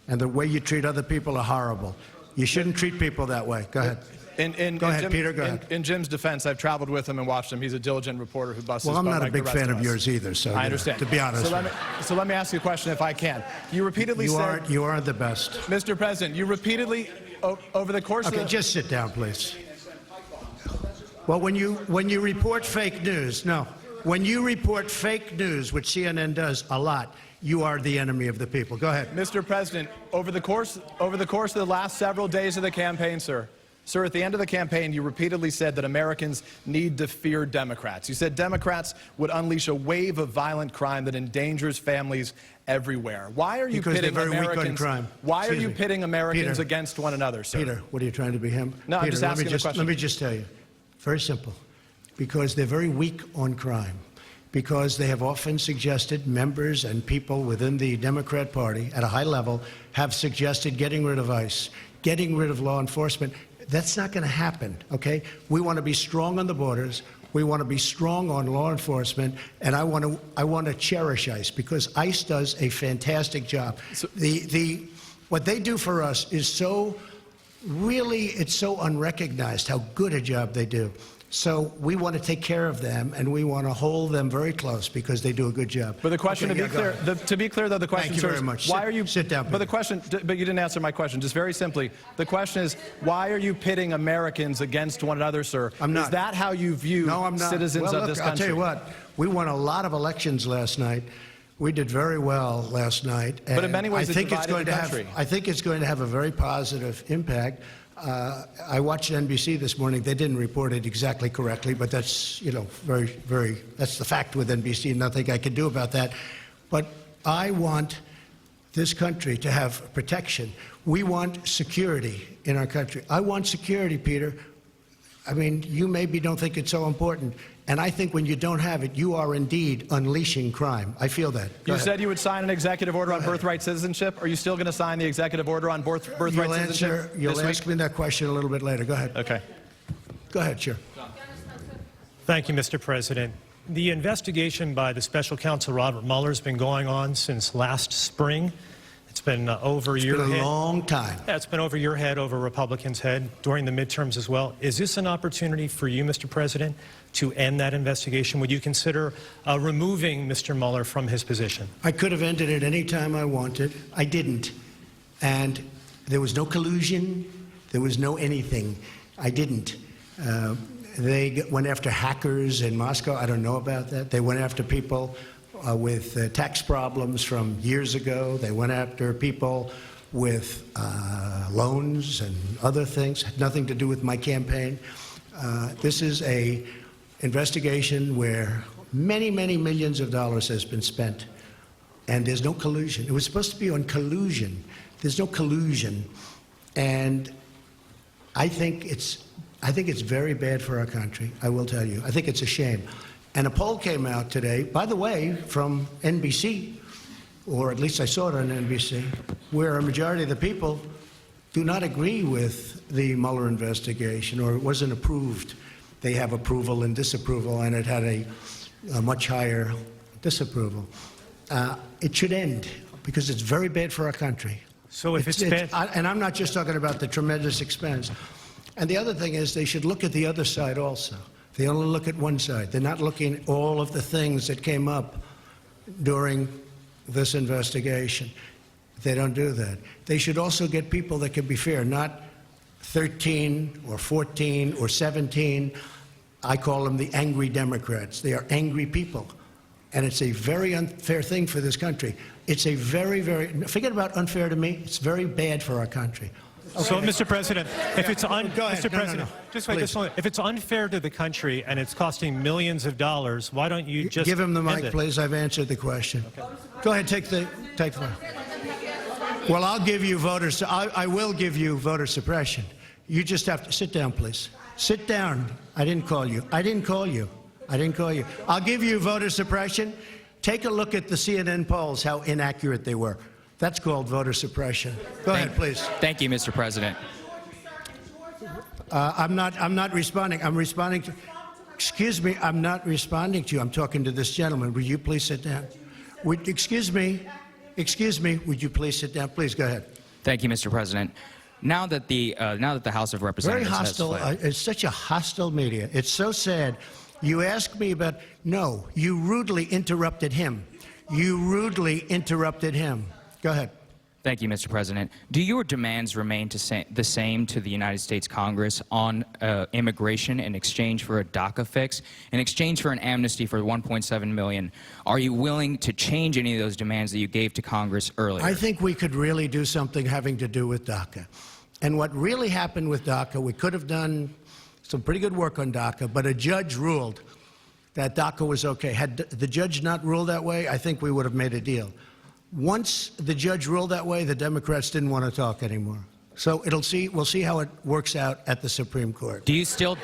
And the way you treat other people are horrible. You shouldn't treat people that way. Go ahead. Go ahead, Peter. Go ahead. In Jim's defense, I've traveled with him and watched him. He's a diligent reporter who busts his butt. Well, I'm not like a big fan of yours either, so I understand. To be honest. So let me ask you a question, if I can. You repeatedly said... You aren't the best. Mr. President, you repeatedly, over the course of Okay, just sit down, please. Well, when you report fake news, when you report fake news, which CNN does a lot, you are the enemy of the people. Go ahead. Mr. President, over the course of the last several days of the campaign, sir, at the end of the campaign, you repeatedly said that Americans need to fear Democrats. You said Democrats would unleash a wave of violent crime that endangers families everywhere. Why are you pitting Americans? Why are you pitting Americans against one another, sir? Peter, what are you trying to be him? No, Peter, I'm just asking the question. Let me just tell you, very simple, because they're very weak on crime. Because they have often suggested, members and people within the Democrat Party at a high level have suggested getting rid of ICE, getting rid of law enforcement. That's not going to happen, okay? We want to be strong on the borders. We want to be strong on law enforcement, and I want to cherish ICE because ICE does a fantastic job. So, what they do for us is so it's so unrecognized how good a job they do. So we want to take care of them, and we want to hold them very close because they do a good job. But the question, to be clear, though, the question, Thank you very much. Why are you sit down? But but you didn't answer my question. Just very simply, the question is, why are you pitting Americans against one another, sir? I'm not. Is that how you view citizens of this country? I'll tell you what. We won a lot of elections last night. We did very well last night. And but in many ways, I think it's going to have a very positive impact. I watched NBC this morning. They didn't report it exactly correctly, but that's, that's the fact with NBC. Nothing I can do about that. But I want this country to have protection. We want security in our country. I want security, Peter. I mean, you maybe don't think it's so important. And I think when you don't have it, you are indeed unleashing crime. I feel that. You said you would sign an executive order on birthright citizenship. Are you still going to sign the executive order on birthright citizenship? You'll ask me that question a little bit later. Go ahead. Okay. Go ahead, sure. Thank you, Mr. President. The investigation by the special counsel Robert Mueller has been going on since last spring. It's been over your head. It's been a long time. Yeah, it's been over your head, over Republicans' head, during the midterms as well. Is this an opportunity for you, Mr. President, to end that investigation? Would you consider removing Mr. Mueller from his position? I could have ended it any time I wanted. I didn't. And there was no collusion. There was no anything. I didn't. They went after hackers in Moscow. I don't know about that. They went after people with tax problems from years ago. They went after people with loans and other things. Had nothing to do with my campaign. This is a investigation where many, many millions of dollars has been spent, and there's no collusion. It was supposed to be on collusion. There's no collusion, and I think it's I think it's very bad for our country, I will tell you. I think it's a shame. And a poll came out today, by the way, from NBC, or at least I saw it on NBC, where a majority of the people do not agree with the Mueller investigation, or it wasn't approved. They have approval and disapproval, and it had a much higher disapproval. It should end, because it's very bad for our country. So if it's bad... And I'm not just talking about the tremendous expense. And the other thing is they should look at the other side also. They only look at one side. They're not looking at all of the things that came up during this investigation. They don't do that. They should also get people that can be fair, not 13 or 14 or 17. I call them the angry Democrats. They are angry people. And it's a very unfair thing for this country. It's a very, very, forget about unfair to me, it's very bad for our country. Okay. So, Mr. President, if it's Go ahead. Mr. President, just wait this moment. If it's unfair to the country and it's costing millions of dollars, why don't you just give him the end mic, it? please? I've answered the question. Okay. Go ahead, take the. Well, I'll give you voters. I will give you voter suppression. You just have to sit down, please. Sit down. I didn't call you. I didn't call you. I didn't call you. I'll give you voter suppression. Take a look at the CNN polls, how inaccurate they were. That's called voter suppression. Go ahead, please. Thank you, Mr. President. I'm not responding. I'm responding to. Excuse me. I'm not responding to you. I'm talking to this gentleman. Would you please sit down? Excuse me. Excuse me. Would you please sit down? Please go ahead. Thank you, Mr. President. Now that the House of Representatives very hostile. It's such a hostile media. It's so sad. You asked me about. No, you rudely interrupted him. You rudely interrupted him. Go ahead. Thank you, Mr. President. Do your demands remain the same to the United States Congress on immigration in exchange for a DACA fix, in exchange for an amnesty for 1.7 million? Are you willing to change any of those demands that you gave to Congress earlier? I think we could really do something having to do with DACA. And what really happened with DACA, we could have done some pretty good work on DACA, but a judge ruled that DACA was okay. Had the judge not ruled that way, I think we would have made a deal. Once the judge ruled that way, the Democrats didn't want to talk anymore. So we'll see how it works out at the Supreme Court. Do you still...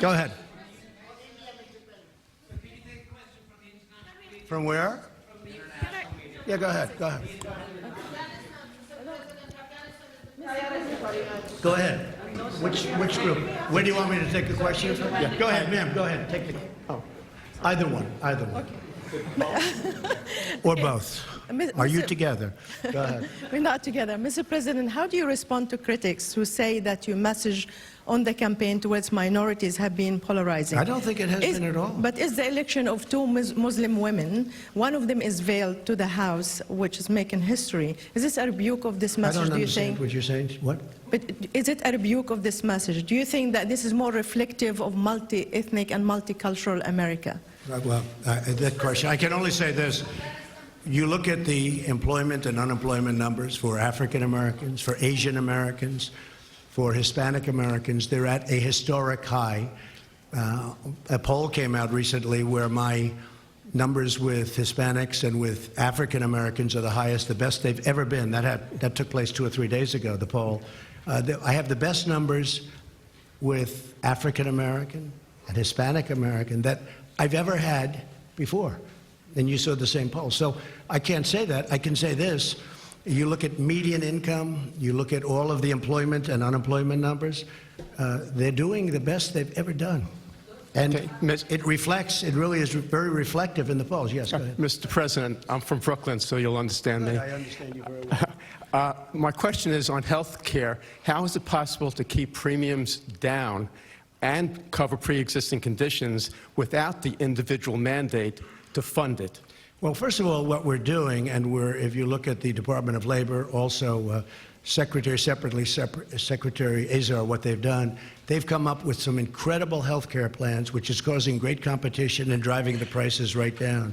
Go ahead. From where? Yeah, go ahead. Go ahead. Go ahead. Which group? Where do you want me to take the question from? Yeah. Go ahead, ma'am. Go ahead. Take the. Oh, either one. Either one. Okay. Or both. Are you together? Go ahead. We're not together. Mr. President, how do you respond to critics who say that your message on the campaign towards minorities have been polarizing? I don't think it has been at all. But is the election of two Muslim women, one of them is veiled to the House, which is making history. Is this a rebuke of this message, do you think? What you're saying. What? But is it a rebuke of this message? Do you think that this is more reflective of multi-ethnic and multicultural America? Well, that question, I can only say this. You look at the employment and unemployment numbers for African Americans, for Asian Americans, for Hispanic Americans, they're at a historic high. A poll came out recently where my numbers with Hispanics and with African Americans are the highest, the best they've ever been. That took place 2 or 3 days ago, the poll. I have the best numbers with African American and Hispanic American that I've ever had before. And you saw the same poll. So I can't say that. I can say this. You look at median income, you look at all of the employment and unemployment numbers, they're doing the best they've ever done. And it reflects, it really is very reflective in the polls. Yes, go ahead. Mr. President, I'm from Brooklyn, so you'll understand me. I understand you very well. My question is on health care. How is it possible to keep premiums down and cover pre-existing conditions without the individual mandate to fund it? Well, first of all, what we're doing, and if you look at the Department of Labor, also Secretary Azar, what they've done, they've come up with some incredible health care plans, which is causing great competition and driving the prices right down.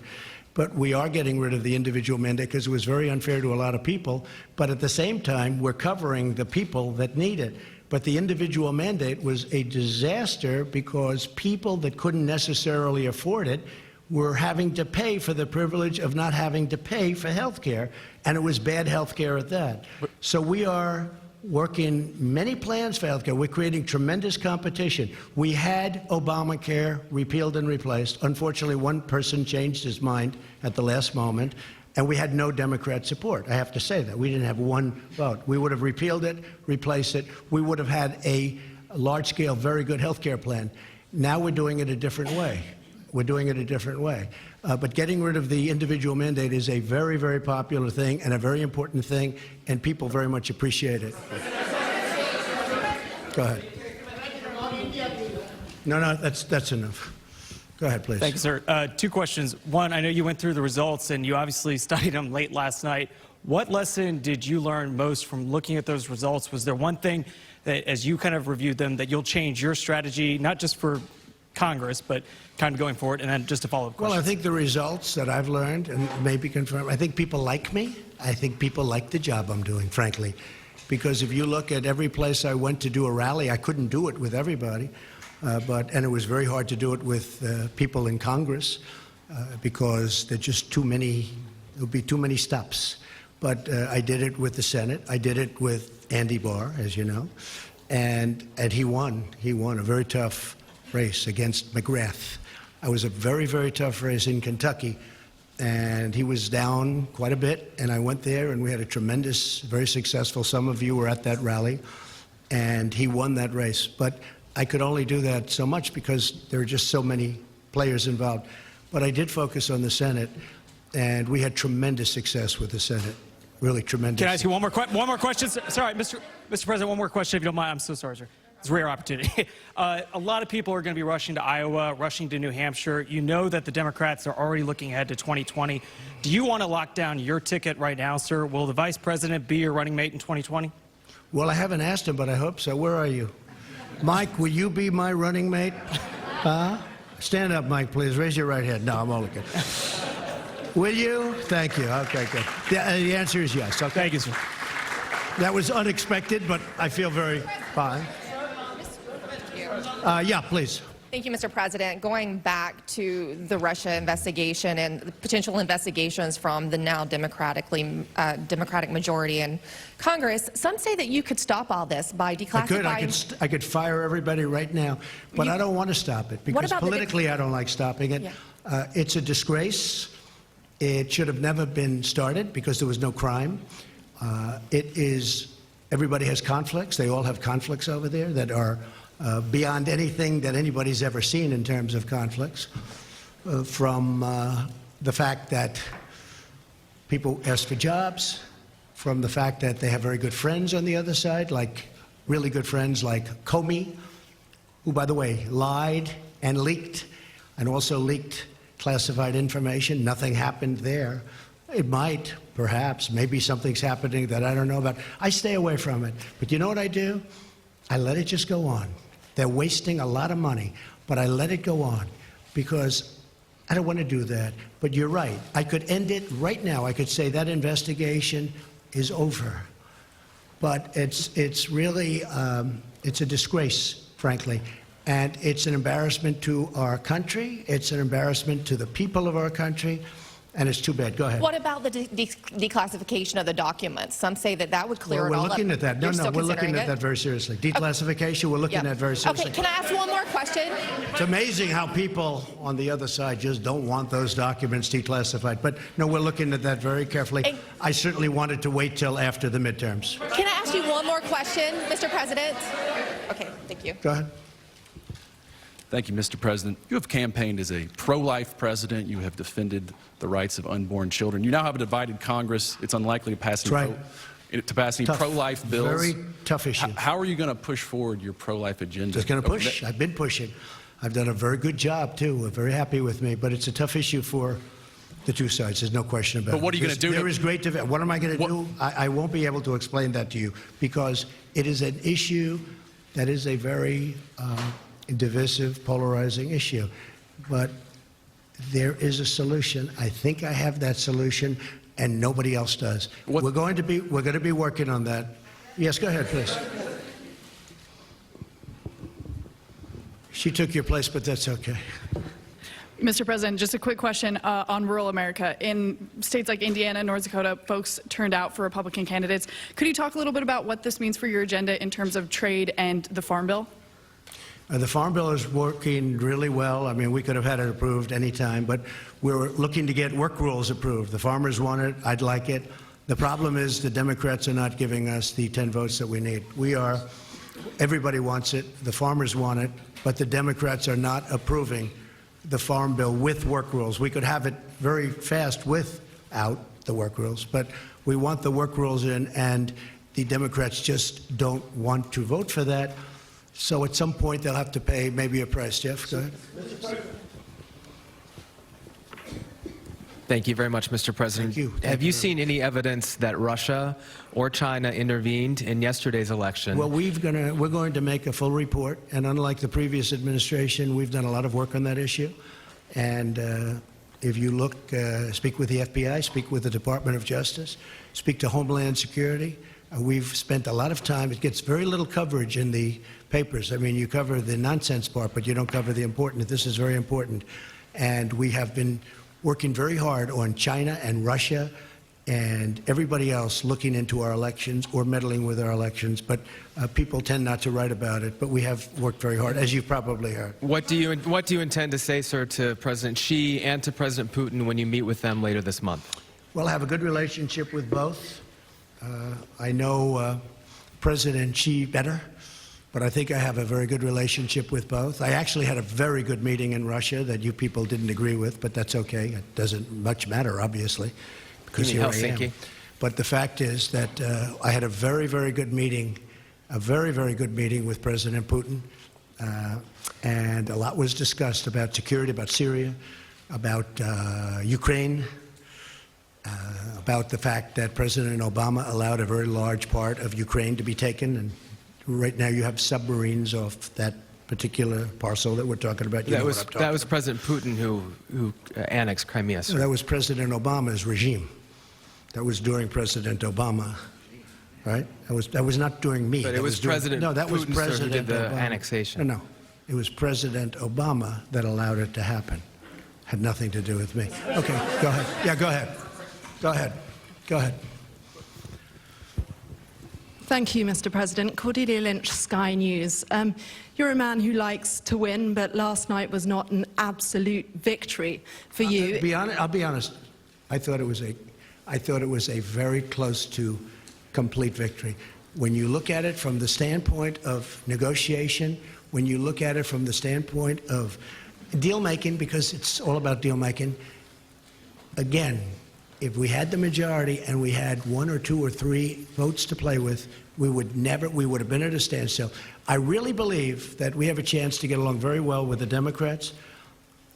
But we are getting rid of the individual mandate because it was very unfair to a lot of people. But at the same time, we're covering the people that need it. But the individual mandate was a disaster because people that couldn't necessarily afford it were having to pay for the privilege of not having to pay for health care, and it was bad health care at that. So we are working many plans for health care. We're creating tremendous competition. We had Obamacare repealed and replaced. Unfortunately, one person changed his mind at the last moment, and we had no Democrat support. I have to say that. We didn't have one vote. We would have repealed it, replaced it. We would have had a large-scale, very good health care plan. Now we're doing it a different way. We're doing it a different way. But getting rid of the individual mandate is a very, very popular thing and a very important thing, and people very much appreciate it. Go ahead. No, that's enough. Go ahead, please. Thank you, sir. Two questions. One, I know you went through the results, and you obviously studied them late last night. What lesson did you learn most from looking at those results? Was there one thing that, as you kind of reviewed them, that you'll change your strategy, not just for Congress, but kind of going forward? And then just a follow-up question. Well, I think the results that I've learned, and maybe confirmed, I think people like me. I think people like the job I'm doing, frankly. Because if you look at every place I went to do a rally, I couldn't do it with everybody. And it was very hard to do it with people in Congress because there's just too many, there would be too many stops. But I did it with the Senate. I did it with Andy Barr, as you know. And he won. He won a very tough race against McGrath. It was a very, very tough race in Kentucky. And he was down quite a bit. And I went there, and we had a tremendous, very successful, some of you were at that rally. And he won that race. But I could only do that so much because there are just so many players involved. But I did focus on the Senate, and we had tremendous success with the Senate. Really tremendous. Can I ask you one more question? Sorry, Mr. President, one more question, if you don't mind. I'm so sorry, sir. It's a rare opportunity. A lot of people are going to be rushing to Iowa, rushing to New Hampshire. You know that the Democrats are already looking ahead to 2020. Do you want to lock down your ticket right now, sir? Will the vice president be your running mate in 2020? Well, I haven't asked him, but I hope so. Where are you? Mike, will you be my running mate? Stand up, Mike, please. Raise your right hand. No, I'm only kidding. Will you? Thank you. Okay, good. The answer is yes. Okay. Thank you, sir. That was unexpected, but I feel very fine. Yeah, please. Thank you, Mr. President. Going back to the Russia investigation and the potential investigations from the now Democratic majority in Congress, some say that you could stop all this by declassifying. I could fire everybody right now, but I don't want to stop it because politically I don't like stopping it. Yeah. It's a disgrace. It should have never been started because there was no crime. Everybody has conflicts. They all have conflicts over there that are beyond anything that anybody's ever seen in terms of conflicts, from the fact that people ask for jobs, from the fact that they have very good friends on the other side, like really good friends like Comey, who, by the way, lied and leaked, and also leaked classified information. Nothing happened there. It might, perhaps, maybe something's happening that I don't know about. I stay away from it. But you know what I do? I let it just go on. They're wasting a lot of money, but I let it go on because I don't want to do that. But you're right. I could end it right now. I could say that investigation is over. But it's really, it's a disgrace, frankly. And it's an embarrassment to our country. It's an embarrassment to the people of our country. And it's too bad. Go ahead. What about the declassification of the documents? Some say that that would clear it all up. We're looking at that. No, we're looking at that very seriously. Declassification, we're looking at very seriously. Okay, can I ask one more question? It's amazing how people on the other side just don't want those documents declassified. But no, we're looking at that very carefully. I certainly wanted to wait till after the midterms. Can I ask you one more question, Mr. President? Okay, thank you. Go ahead. Thank you, Mr. President. You have campaigned as a pro-life president. You have defended the rights of unborn children. You now have a divided Congress. It's unlikely to pass any pro-life bills. Very tough issue. How are you going to push forward your pro-life agenda? Just going to push. I've been pushing. I've done a very good job, too. We're very happy with me. But it's a tough issue for the two sides. There's no question about it. But what are you going to do? There is great debate. What am I going to do? I won't be able to explain that to you because it is an issue that is a very divisive, polarizing issue. But there is a solution. I think I have that solution, and nobody else does. We're going to be working on that. Yes, go ahead, please. She took your place, but that's okay. Mr. President, just a quick question on rural America. In states like Indiana and North Dakota, folks turned out for Republican candidates. Could you talk a little bit about what this means for your agenda in terms of trade and the Farm Bill? The Farm Bill is working really well. I mean, we could have had it approved any time, but we're looking to get work rules approved. The farmers want it. I'd like it. The problem is the Democrats are not giving us the 10 votes that we need. Everybody wants it. The farmers want it, but the Democrats are not approving the Farm Bill with work rules. We could have it very fast without the work rules, but we want the work rules in, and the Democrats just don't want to vote for that. So at some point, they'll have to pay maybe a price. Jeff, go ahead. Thank you very much, Mr. President. Thank you. Have you seen any evidence that Russia or China intervened in yesterday's election? Well, we're going to make a full report, and unlike the previous administration, we've done a lot of work on that issue. And if you look, speak with the FBI, speak with the Department of Justice, speak to Homeland Security. We've spent a lot of time. It gets very little coverage in the papers. I mean, you cover the nonsense part, but you don't cover the important. This is very important. And we have been working very hard on China and Russia and everybody else looking into our elections or meddling with our elections. But people tend not to write about it. But we have worked very hard, as you've probably heard. What do you intend to say, sir, to President Xi and to President Putin when you meet with them later this month? Well, I have a good relationship with both. I know President Xi better, but I think I have a very good relationship with both. I actually had a very good meeting in Russia that you people didn't agree with, but that's okay. It doesn't much matter, obviously, because here I am. But the fact is that I had a very, very good meeting, with President Putin, and a lot was discussed about security, about Syria, about Ukraine, about the fact that President Obama allowed a very large part of Ukraine to be taken, and right now you have submarines off that particular parcel that we're talking about. That was President Putin who annexed Crimea, sir. No, that was President Obama's regime. That was during President Obama, right? That was not during me. But it was President No, that was Putin, President sir, who did the Obama. annexation. No, it was President Obama that allowed it to happen. Had nothing to do with me. Okay, go ahead. Yeah, go ahead. Go ahead. Go ahead. Thank you, Mr. President. Cordelia Lynch, Sky News. You're a man who likes to win, but last night was not an absolute victory for you. I'll be honest. I thought it was a very close to complete victory. When you look at it from the standpoint of negotiation, when you look at it from the standpoint of deal making, because it's all about deal making, again, if we had the majority and we had 1 or 2 or 3 votes to play with, we would have been at a standstill. I really believe that we have a chance to get along very well with the Democrats.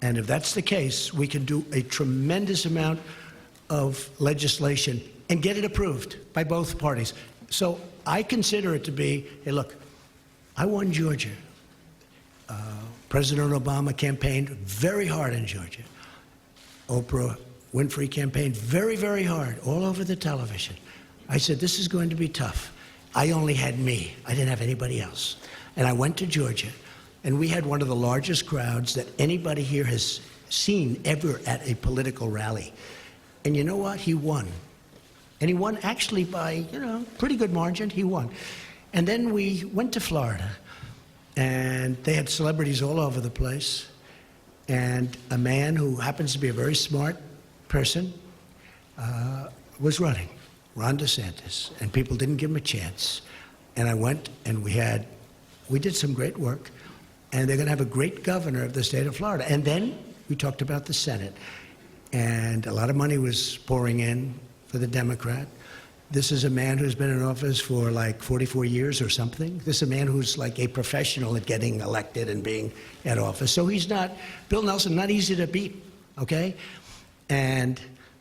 And if that's the case, we can do a tremendous amount of legislation and get it approved by both parties. So I consider it to be, hey, look, I won Georgia. President Obama campaigned very hard in Georgia. Oprah Winfrey campaigned very, very hard all over the television. I said, this is going to be tough. I only had me. I didn't have anybody else. And I went to Georgia, and we had one of the largest crowds that anybody here has seen ever at a political rally. And you know what? He won. And he won actually by, pretty good margin. He won. And then we went to Florida, and they had celebrities all over the place. And a man who happens to be a very smart person was running, Ron DeSantis, and people didn't give him a chance. And I went, and we did some great work, and they're going to have a great governor of the state of Florida. And then we talked about the Senate, and a lot of money was pouring in for the Democrat. This is a man who's been in office for like 44 years or something. This is a man who's like a professional at getting elected and being at office. So he's not, Bill Nelson, not easy to beat, okay?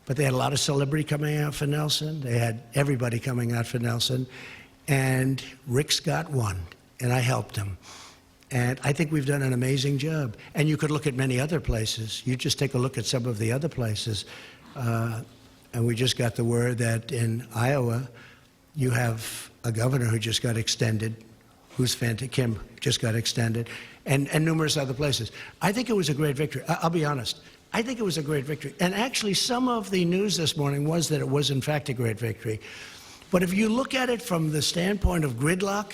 But they had a lot of celebrity coming out for Nelson. They had everybody coming out for Nelson. And Rick Scott won, and I helped him. And I think we've done an amazing job. And you could look at many other places. You just take a look at some of the other places. And we just got the word that in Iowa, you have a governor who just got extended who's fantastic. Kim just got extended, and numerous other places. I think it was a great victory. I'll be honest. I think it was a great victory. And actually, some of the news this morning was that it was, in fact, a great victory. But if you look at it from the standpoint of gridlock,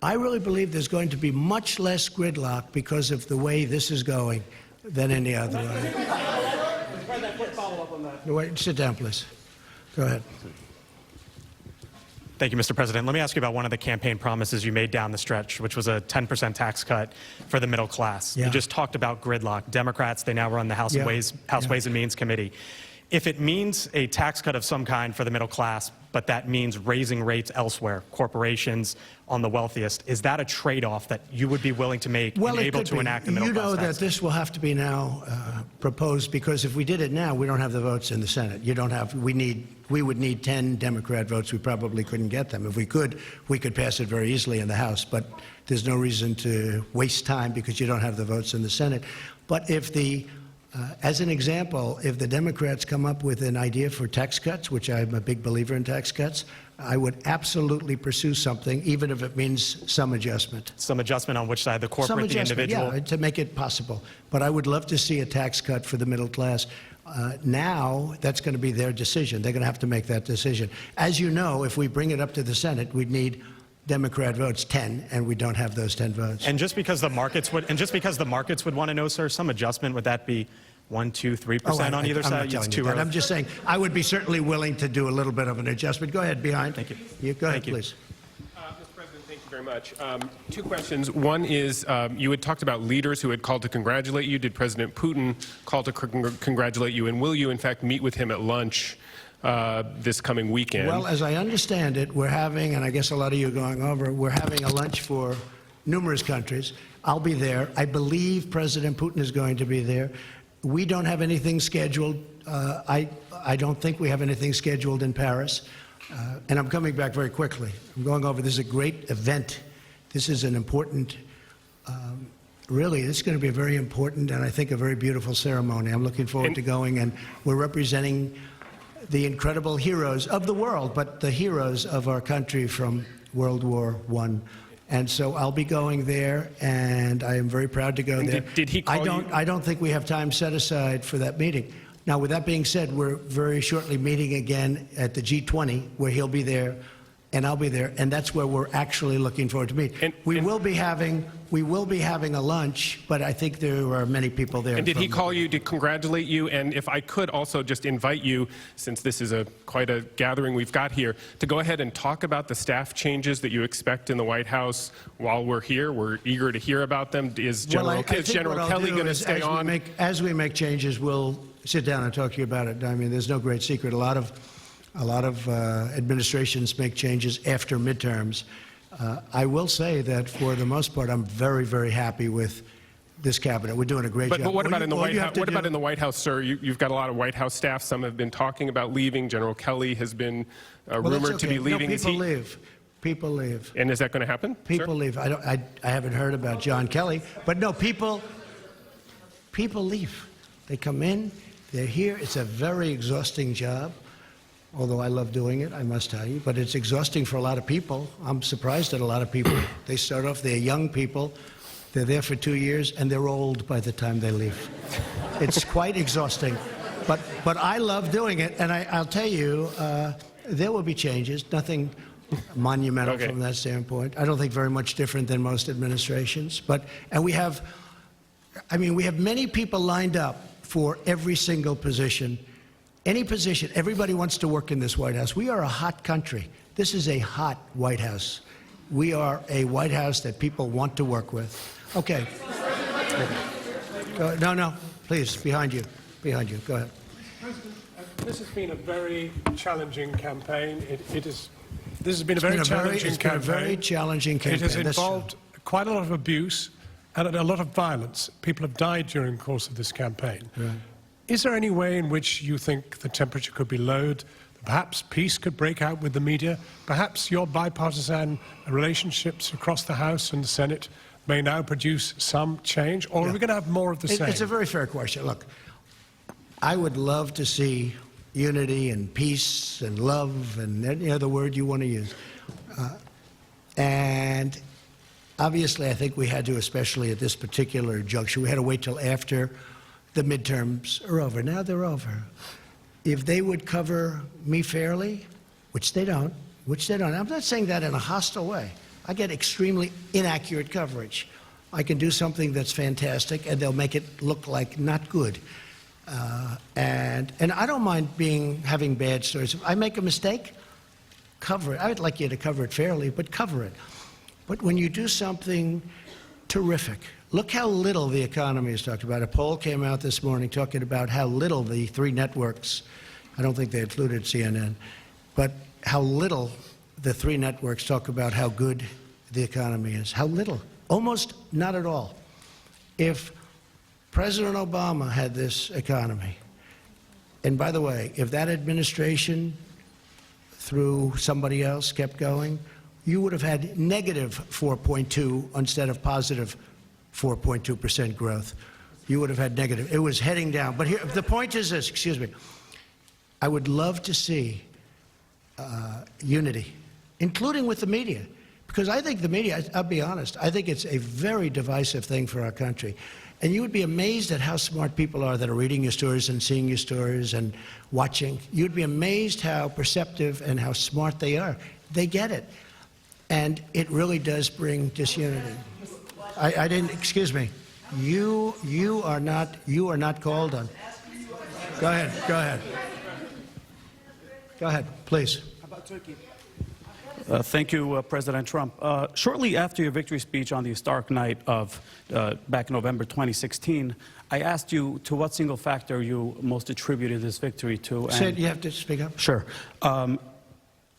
I really believe there's going to be much less gridlock because of the way this is going than any other way. Mr. President, quick follow-up on that. Wait, sit down, please. Go ahead. Thank you, Mr. President. Let me ask you about one of the campaign promises you made down the stretch, which was a 10% tax cut for the middle class. Yeah. You just talked about gridlock. Democrats, they now run the House Ways and Means Committee. If it means a tax cut of some kind for the middle class, but that means raising rates elsewhere, corporations on the wealthiest, is that a trade-off that you would be willing to make and able to enact a middle class tax? You know that this will have to be now proposed, because if we did it now, we don't have the votes in the Senate. We would need 10 Democrat votes. We probably couldn't get them. If we could pass it very easily in the House, but there's no reason to waste time because you don't have the votes in the Senate. But if as an example, if the Democrats come up with an idea for tax cuts, which I'm a big believer in tax cuts, I would absolutely pursue something, even if it means some adjustment. Some adjustment on which side, the corporate, the individual? Yeah, to make it possible. But I would love to see a tax cut for the middle class. Now, that's going to be their decision. They're going to have to make that decision. As you know, if we bring it up to the Senate, we'd need Democrat votes 10, and we don't have those 10 votes. And just because the markets would want to know, sir, some adjustment, would that be 1%, 2%, 3% on either side? It's too early. I'm just saying I would be certainly willing to do a little bit of an adjustment. Go ahead, behind. Thank you. Go ahead, please. Mr. President, thank you very much. Two questions. One is, you had talked about leaders who had called to congratulate you. Did President Putin call to congratulate you? And will you, in fact, meet with him at lunch this coming weekend? Well, as I understand it, we're having, and I guess a lot of you are going over, we're having a lunch for numerous countries. I'll be there. I believe President Putin is going to be there. We don't have anything scheduled. I don't think we have anything scheduled in Paris. And I'm coming back very quickly. I'm going over. This is a great event. This is an important, really, this is going to be a very important and I think a very beautiful ceremony. I'm looking forward to going, and we're representing the incredible heroes of the world, but the heroes of our country from World War I. And so I'll be going there, and I am very proud to go there. Did he call you? I don't think we have time set aside for that meeting. Now, with that being said, we're very shortly meeting again at the G20, where he'll be there and I'll be there, and that's where we're actually looking forward to meet. We will be having a lunch, but I think there are many people there. And did he call you to congratulate you? And if I could also just invite you, since this is quite a gathering we've got here, to go ahead and talk about the staff changes that you expect in the White House while we're here. We're eager to hear about them. Is General Kelly going to stay on? As we make changes, we'll sit down and talk to you about it. I mean, there's no great secret. A lot of administrations make changes after midterms. I will say that for the most part, I'm very, very happy with this cabinet. We're doing a great job. But what about in the White House? What about in the White House, sir? You've got a lot of White House staff. Some have been talking about leaving. General Kelly has been rumored to be leaving. No, people leave. People leave. And is that going to happen? People leave. I haven't heard about John Kelly, but no, people leave. They come in. They're here. It's a very exhausting job. Although I love doing it, I must tell you, but it's exhausting for a lot of people. I'm surprised at a lot of people. They start off, they're young people, they're there for 2 years, and they're old by the time they leave. It's quite exhausting, but I love doing it, and I'll tell you, there will be changes, nothing monumental from that standpoint. I don't think very much different than most administrations, and we have many people lined up for every single position. Any position, everybody wants to work in this White House. We are a hot country. This is a hot White House. We are a White House that people want to work with. Okay. No, please, behind you. Go ahead. President, this has been a very challenging campaign. This has been a very challenging campaign. It has involved quite a lot of abuse and a lot of violence. People have died during the course of this campaign. Right. Is there any way in which you think the temperature could be lowered? Perhaps peace could break out with the media? Perhaps your bipartisan relationships across the House and the Senate may now produce some change? Or are we going to have more of the same? It's a very fair question. Look, I would love to see unity and peace and love and any other word you want to use. And Obviously, I think we had to, especially at this particular juncture, we had to wait till after the midterms are over. Now they're over. If they would cover me fairly, which they don't, I'm not saying that in a hostile way. I get extremely inaccurate coverage. I can do something that's fantastic, and they'll make it look like not good. And I don't mind having bad stories. If I make a mistake, cover it. I would like you to cover it fairly, but cover it. But when you do something terrific, look how little the economy is talked about. A poll came out this morning talking about how little the three networks, I don't think they included CNN, but how little the three networks talk about how good the economy is. How little. Almost not at all. If President Obama had this economy, and by the way, if that administration through somebody else kept going, you would have had negative 4.2 instead of positive 4.2% growth. You would have had negative. It was heading down. But here, the point is this, excuse me. I would love to see unity, including with the media. Because I think the media, I'll be honest, I think it's a very divisive thing for our country. And you would be amazed at how smart people are that are reading your stories and seeing your stories and watching. You'd be amazed how perceptive and how smart they are. They get it. And it really does bring disunity. I didn't, excuse me. You are not called on. Go ahead, please. About Turkey. Thank you, President Trump. Shortly after your victory speech on the historic night of back in November 2016, I asked you to what single factor you most attributed this victory to. You have to speak up. Sure. On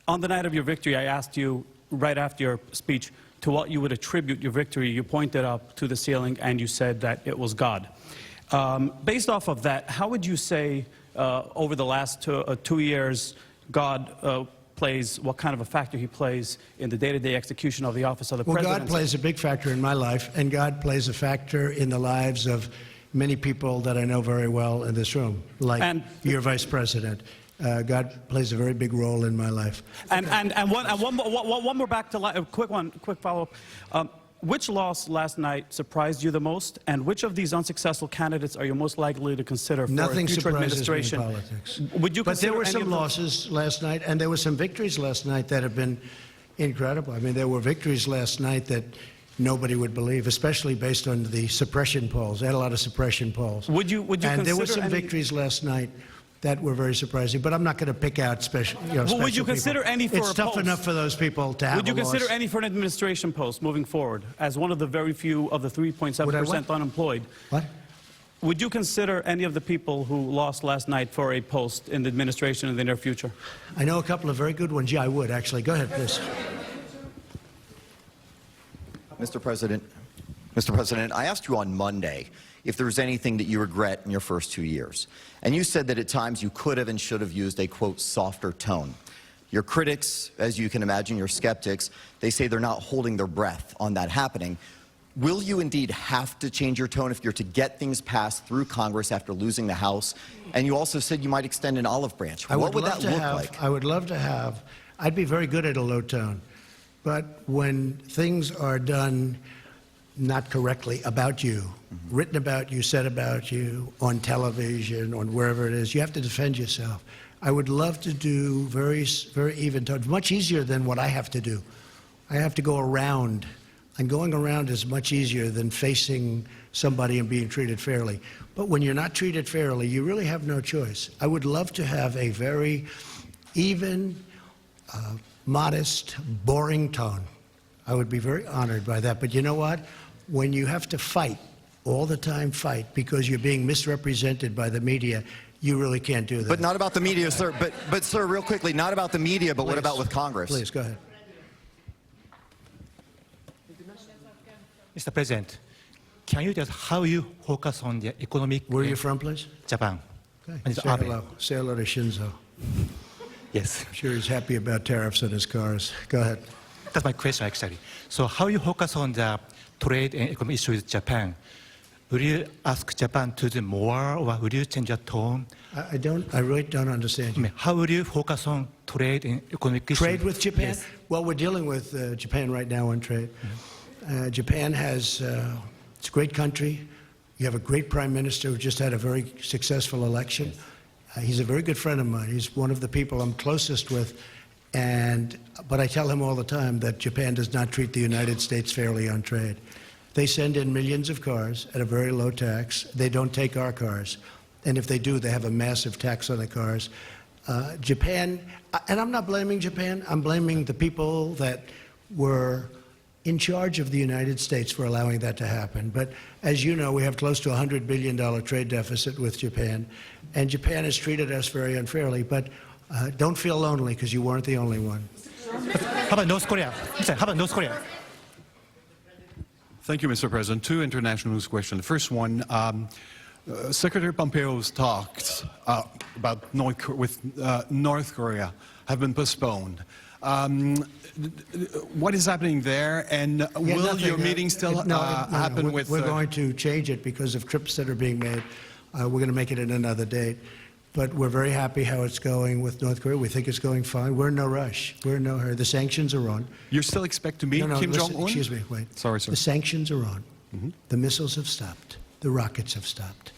the night of your victory, I asked you, right after your speech, to what you would attribute your victory. You pointed up to the ceiling and you said that it was God. Based off of that, how would you say over the last 2 years God plays, what kind of a factor he plays in the day-to-day execution of the office of the president? Well, God plays a big factor in my life, and God plays a factor in the lives of many people that I know very well in this room, like your vice president. God plays a very big role in my life. And one more back to a quick follow-up. Which loss last night surprised you the most, and which of these unsuccessful candidates are you most likely to consider for Nothing a future administration? Me in politics. Would you but there were any some of those? losses last night, and there were some victories last night that have been incredible. I mean, there were victories last night that nobody would believe, especially based on the suppression polls. They had a lot of suppression polls. Would you and there were some any... victories last night that were very surprising, but I'm not going to pick out special. Well, would you consider people. any for It's a tough post? enough for those people to have. Would you a loss. consider any for an administration post moving forward as one of the very few of the 3.7% unemployed? What? Would you consider any of the people who lost last night for a post in the administration in the near future? I know a couple of very good ones. Yeah, I would actually. Go ahead, please. Mr. President, I asked you on Monday if there was anything that you regret in your first 2 years. And you said that at times you could have and should have used a, quote, softer tone. Your critics, as you can imagine, your skeptics, they say they're not holding their breath on that happening. Will you indeed have to change your tone if you're to get things passed through Congress after losing the House? And you also said you might extend an olive branch. What would that look like? I would love to have. I'd be very good at a low tone. But when things are done not correctly about you, written about you, said about you, on television, on wherever it is, you have to defend yourself. I would love to do very even tones, much easier than what I have to do. I have to go around, and going around is much easier than facing somebody and being treated fairly. But when you're not treated fairly, you really have no choice. I would love to have a very even, modest, boring tone. I would be very honored by that. But you know what? When you have to fight, all the time fight, because you're being misrepresented by the media, you really can't do that. But not about the media, sir. But sir, real quickly, not about the media, but what about with Congress? Please, go ahead. Mr. President, can you just how you focus on the economic... Where are you from, please? Japan. Okay. Say hello. Say hello to Shinzo. Yes. I'm sure he's happy about tariffs on his cars. Go ahead. That's my question, actually. So how you focus on the trade and economic issues with Japan? Will you ask Japan to do more, or will you change your tone? I really don't understand you. How will you focus on trade and economic issues? Trade with Japan? Yes. Well, we're dealing with Japan right now on trade. Japan has, it's a great country. You have a great prime minister who just had a very successful election. He's a very good friend of mine. He's one of the people I'm closest with. But I tell him all the time that Japan does not treat the United States fairly on trade. They send in millions of cars at a very low tax. They don't take our cars. And if they do, they have a massive tax on the cars. Japan, and I'm not blaming Japan, I'm blaming the people that were in charge of the United States for allowing that to happen. But as you know, we have close to a $100 billion trade deficit with Japan, and Japan has treated us very unfairly. But don't feel lonely, because you weren't the only one. How about North Korea? How about North Korea? Thank you, Mr. President. Two international news questions. The first one, Secretary Pompeo's talks about North Korea have been postponed. What is happening there, and will your meeting still happen with... We're going to change it because of trips that are being made. We're going to make it in another date. But we're very happy how it's going with North Korea. We think it's going fine. We're in no rush. We're in no hurry. The sanctions are on. You still expect to meet Kim Jong-un? Excuse me, wait. Sorry, sir. The sanctions are on. The missiles have stopped. The rockets have stopped.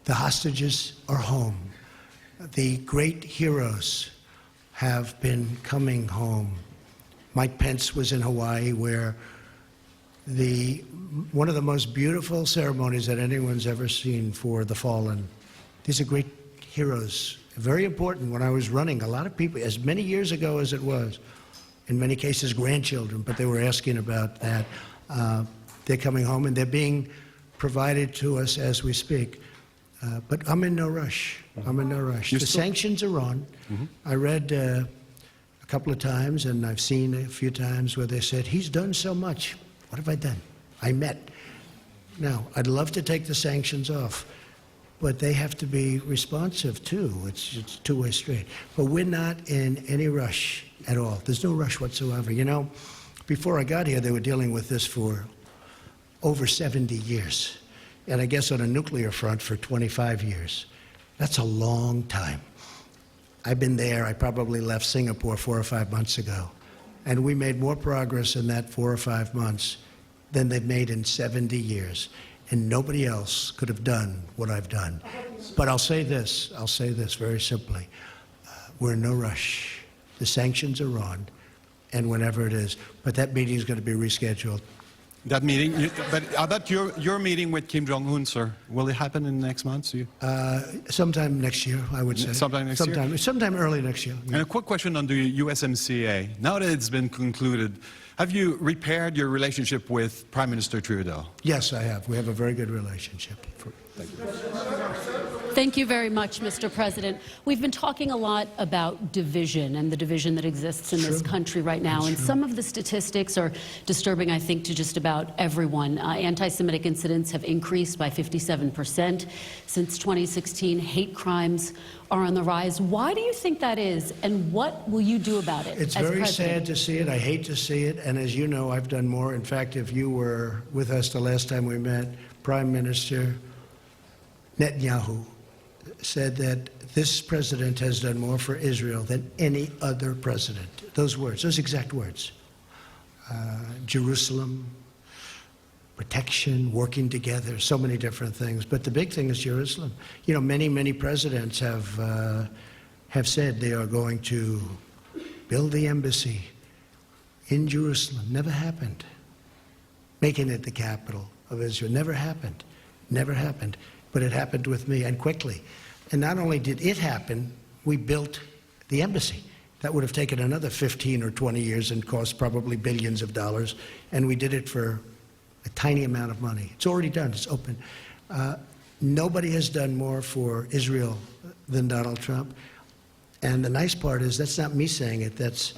The hostages are home. The great heroes have been coming home. Mike Pence was in Hawaii, where one of the most beautiful ceremonies that anyone's ever seen for the fallen. These are great heroes. Very important. When I was running, a lot of people, as many years ago as it was, in many cases grandchildren, but they were asking about that. They're coming home, and they're being provided to us as we speak. But I'm in no rush. I'm in no rush. The sanctions are on. I read a couple of times, and I've seen a few times where they said, he's done so much. What have I done? I met. Now, I'd love to take the sanctions off, but they have to be responsive, too. It's a two-way street. But we're not in any rush at all. There's no rush whatsoever. You know, before I got here, they were dealing with this for over 70 years. And I guess on a nuclear front for 25 years. That's a long time. I've been there. I probably left Singapore 4 or 5 months ago. And we made more progress in that 4 or 5 months than they've made in 70 years. And nobody else could have done what I've done. But I'll say this very simply. We're in no rush. The sanctions are on, and whenever it is. But that meeting is going to be rescheduled. That meeting, but how about your meeting with Kim Jong-un, sir? Will it happen in the next month? Sometime next year, I would say. Sometime next year? Sometime early next year. And a quick question on the USMCA. Now that it's been concluded, have you repaired your relationship with Prime Minister Trudeau? Yes, I have. We have a very good relationship. Thank you. Thank you very much, Mr. President. We've been talking a lot about division and the division that exists in this country right now. And some of the statistics are disturbing, I think, to just about everyone. Anti-Semitic incidents have increased by 57% since 2016. Hate crimes are on the rise. Why do you think that is, and what will you do about it? It's as very president? sad to see it. I hate to see it. And as you know, I've done more. In fact, if you were with us the last time we met, Prime Minister Netanyahu said that this president has done more for Israel than any other president. Those words, those exact words. Jerusalem, protection, working together, so many different things. But the big thing is Jerusalem. You know, many presidents have said they are going to build the embassy in Jerusalem. Never happened. Making it the capital of Israel. Never happened. Never happened. But it happened with me, and quickly. And not only did it happen, we built the embassy. That would have taken another 15 or 20 years and cost probably billions of dollars. And we did it for a tiny amount of money. It's already done. It's open. Nobody has done more for Israel than Donald Trump. And the nice part is that's not me saying it. That's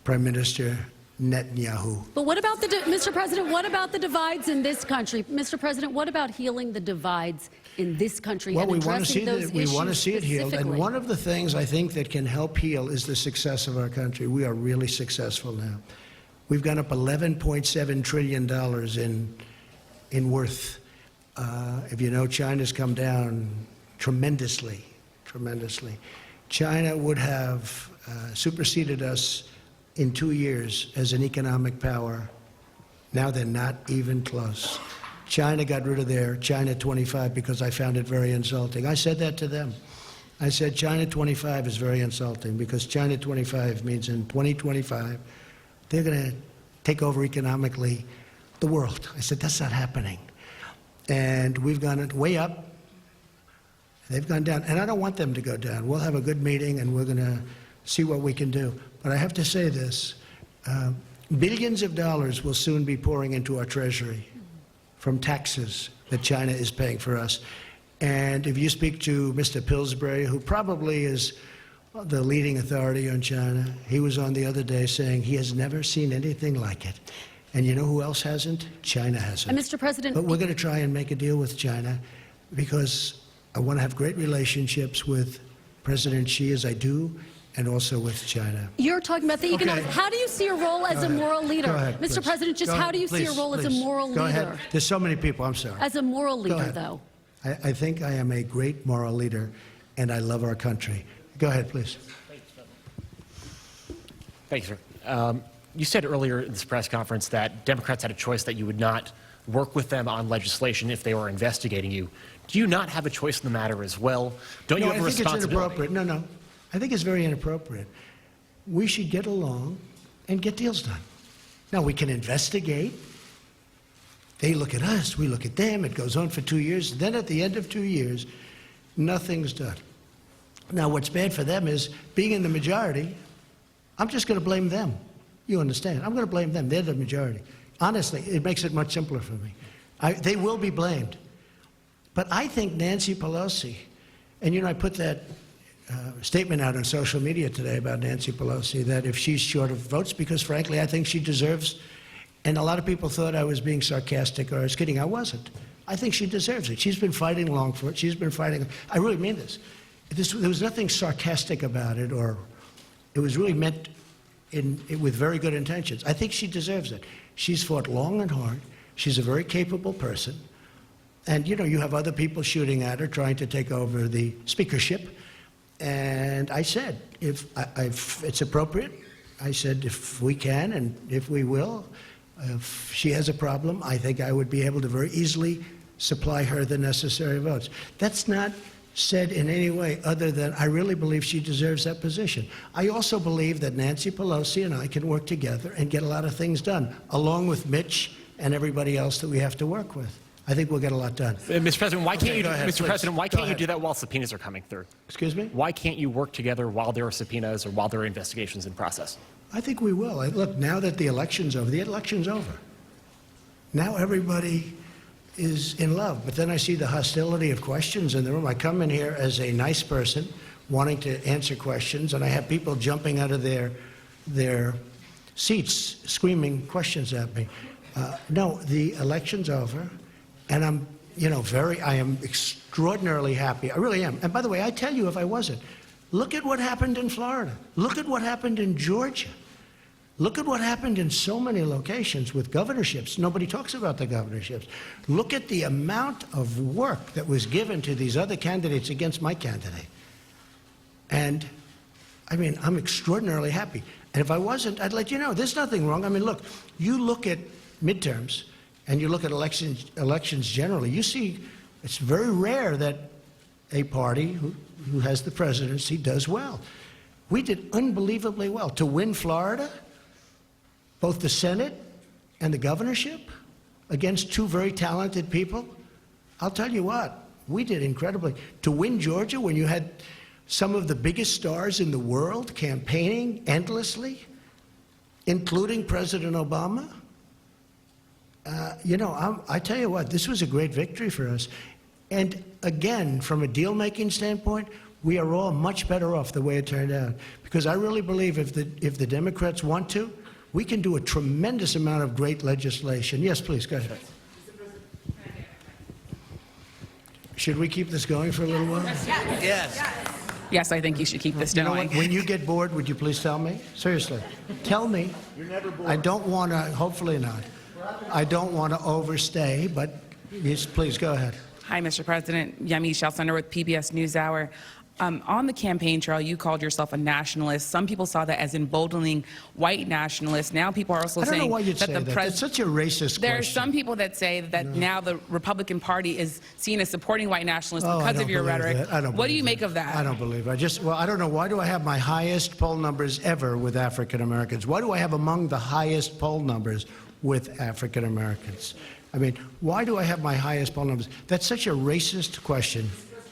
Prime Minister Netanyahu. But what about Mr. President, what about the divides in this country? Mr. President, what about healing the divides in this country Well, and we want to addressing see those that. We want to issues see it healed. And specifically? one of the things I think that can help heal is the success of our country. We are really successful now. We've gone up $11.7 trillion in worth. If you know, China's come down tremendously, tremendously. China would have superseded us in 2 years as an economic power Now they're not even close. China got rid of their China 25 because I found it very insulting. I said that to them. I said China 25 is very insulting because China 25 means in 2025 they're going to take over economically the world. I said that's not happening. And we've gone way up. They've gone down. And I don't want them to go down. We'll have a good meeting and we're going to see what we can do. But I have to say this. Billions of dollars will soon be pouring into our treasury from taxes that China is paying for us. And if you speak to Mr. Pillsbury, who probably is the leading authority on China, he was on the other day saying he has never seen anything like it. And you know who else hasn't? China hasn't. And Mr. President, but we're going to try and make a deal with China because I want to have great relationships with President Xi, as I do, and also with China. you're talking about the economic. How do you see your role as a moral leader? Go ahead, Mr. please. President, just Go how ahead, do you see your please, role as a please. moral Go leader? ahead. There's so many people, I'm sorry. As a moral leader, ahead. though. I think I am a great moral leader, and I love our country. Go ahead, please. Thank you, sir. You said earlier in this press conference that Democrats had a choice that you would not work with them on legislation if they were investigating you. Do you not have a choice in the matter as well? Don't you have a responsibility? It's inappropriate. No. I think it's very inappropriate. We should get along and get deals done. Now, we can investigate. They look at us, we look at them. It goes on for 2 years. Then at the end of 2 years, nothing's done. Now, what's bad for them is being in the majority, I'm just going to blame them. You understand? I'm going to blame them. They're the majority. Honestly, it makes it much simpler for me. They will be blamed. But I think Nancy Pelosi, and I put that statement out on social media today about Nancy Pelosi, that if she's short of votes, because frankly, I think she deserves, and a lot of people thought I was being sarcastic or I was kidding. I wasn't. I think she deserves it. She's been fighting along for it. She's been fighting. I really mean this. There was nothing sarcastic about it, or it was really meant with very good intentions. I think she deserves it. She's fought long and hard. She's a very capable person. And, you have other people shooting at her, trying to take over the speakership. And I said, if it's appropriate, I said, if we can and if we will, if she has a problem, I think I would be able to very easily supply her the necessary votes. That's not said in any way other than I really believe she deserves that position. I also believe that Nancy Pelosi and I can work together and get a lot of things done, along with Mitch and everybody else that we have to work with. I think we'll get a lot done. Mr. President, why can't why can't you ahead. do that while subpoenas are coming through? Excuse me? Why can't you work together while there are subpoenas or while there are investigations in process? I think we will. Look, now that the election's over. Now everybody is in love. But then I see the hostility of questions in the room. I come in here as a nice person wanting to answer questions, and I have people jumping out of their seats screaming questions at me. No, the election's over, and I am extraordinarily happy. I really am. And by the way, I tell you, if I wasn't, look at what happened in Florida. Look at what happened in Georgia. Look at what happened in so many locations with governorships. Nobody talks about the governorships. Look at the amount of work that was given to these other candidates against my candidate. And, I'm extraordinarily happy. And if I wasn't, I'd let you know. There's nothing wrong. Look, you look at midterms and you look at elections generally, you see it's very rare that a party who has the presidency does well. We did unbelievably well. To win Florida, both the Senate and the governorship, against two very talented people, I'll tell you what, we did incredibly. To win Georgia when you had some of the biggest stars in the world campaigning endlessly, including President Obama, I tell you what, this was a great victory for us. And again, from a deal-making standpoint, we are all much better off the way it turned out. Because I really believe if the Democrats want to, we can do a tremendous amount of great legislation. Yes, please, go ahead. Should we keep this going for a little while? Yes. Yes, I think you should keep this going. going. When you get bored, would you please tell me? Seriously. Tell me. You're never bored. I don't want to, hopefully not. I don't want to overstay, but yes, please go ahead. Hi, Mr. President. Yami Shelcenter with PBS NewsHour. On the campaign trail, you called yourself a nationalist. Some people saw that as emboldening white nationalists. Now people are also I don't saying know why you'd that say the that. president. That's such a racist There are question. some people that say that now the Republican Party is seen as supporting white nationalists Oh, I because don't of your believe rhetoric. that. I don't What do you believe make of that? I don't believe it. Well, I don't know. Why do I have my highest poll numbers ever with African Americans? Why do I have among the highest poll numbers with African Americans? I mean, why do I have my highest poll numbers? That's such a racist question.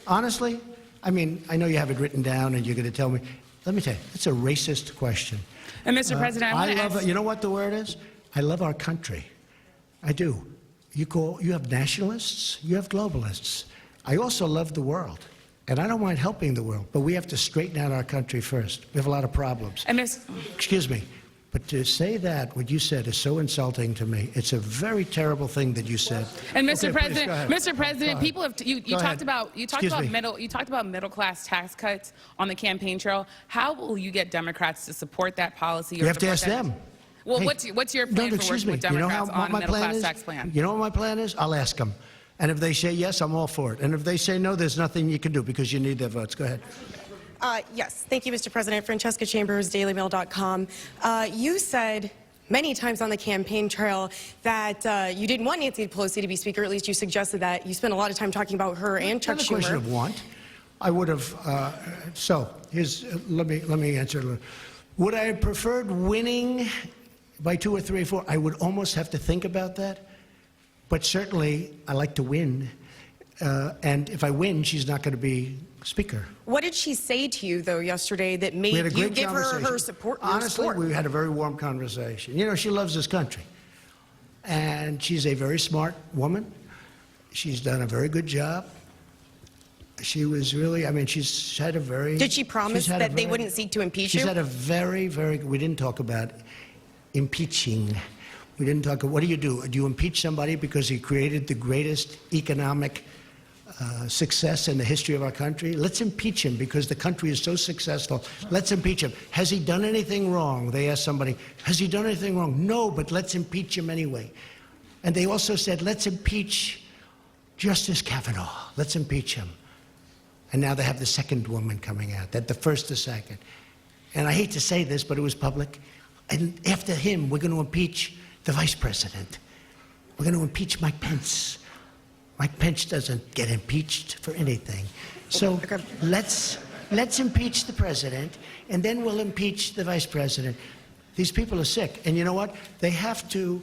Honestly, I mean, I know you have it written down and you're going to tell me. Let me tell you, it's a racist question. And Mr. President, I love ask. it. You know what the word is? I love our country. I do. You have nationalists, you have globalists. I also love the world. And I don't mind helping the world, but we have to straighten out our country first. We have a lot of problems. And Excuse me, but to say that, what you said, is so insulting to me. It's a very terrible thing that you said. And Mr. Okay, please, go ahead. Mr. President, Go people ahead. have you Go talked ahead. about you talked about middle class tax cuts on the campaign trail. How will you get Democrats to support that policy? You have to ask them. Well, Hey, what's your plan for excuse working with me. You know Democrats how on a my middle plan class is? tax plan? You know what my plan is? I'll ask them. And if they say yes, I'm all for it. And if they say no, there's nothing you can do because you need their votes. Go ahead. Yes, thank you, Mr. President. Francesca Chambers, DailyMail.com. You said many times on the campaign trail that you didn't want Nancy Pelosi to be Speaker. At least you suggested that. You spent a lot of time talking about her and Chuck Not a question Schumer. of want. I would have. So here's let me answer a little. Would I have preferred winning by 2 or 3 or 4? I would almost have to think about that. But certainly, I like to win. And if I win, she's not going to be Speaker. What did she say to you, though, yesterday that We had a made you great give her conversation. her support? Honestly, we had a very warm conversation. You know, she loves this country. And she's a very smart woman. She's done a very good job. She was really, I mean, she's had a very... Did she promise that they wouldn't seek to impeach She's you? had a very, very... We didn't talk about impeaching. We didn't talk... What do? Do you impeach somebody because he created the greatest economic success in the history of our country? Let's impeach him because the country is so successful. Let's impeach him. Has he done anything wrong? They asked somebody, has he done anything wrong? No, but let's impeach him anyway. And they also said, let's impeach Justice Kavanaugh. Let's impeach him. And now they have the second woman coming out, that the first, the second. And I hate to say this, but it was public. And after him, we're going to impeach the vice president. We're going to impeach Mike Pence. Mike Pence doesn't get impeached for anything. So let's impeach the president, and then we'll impeach the vice president. These people are sick. And you know what? They have to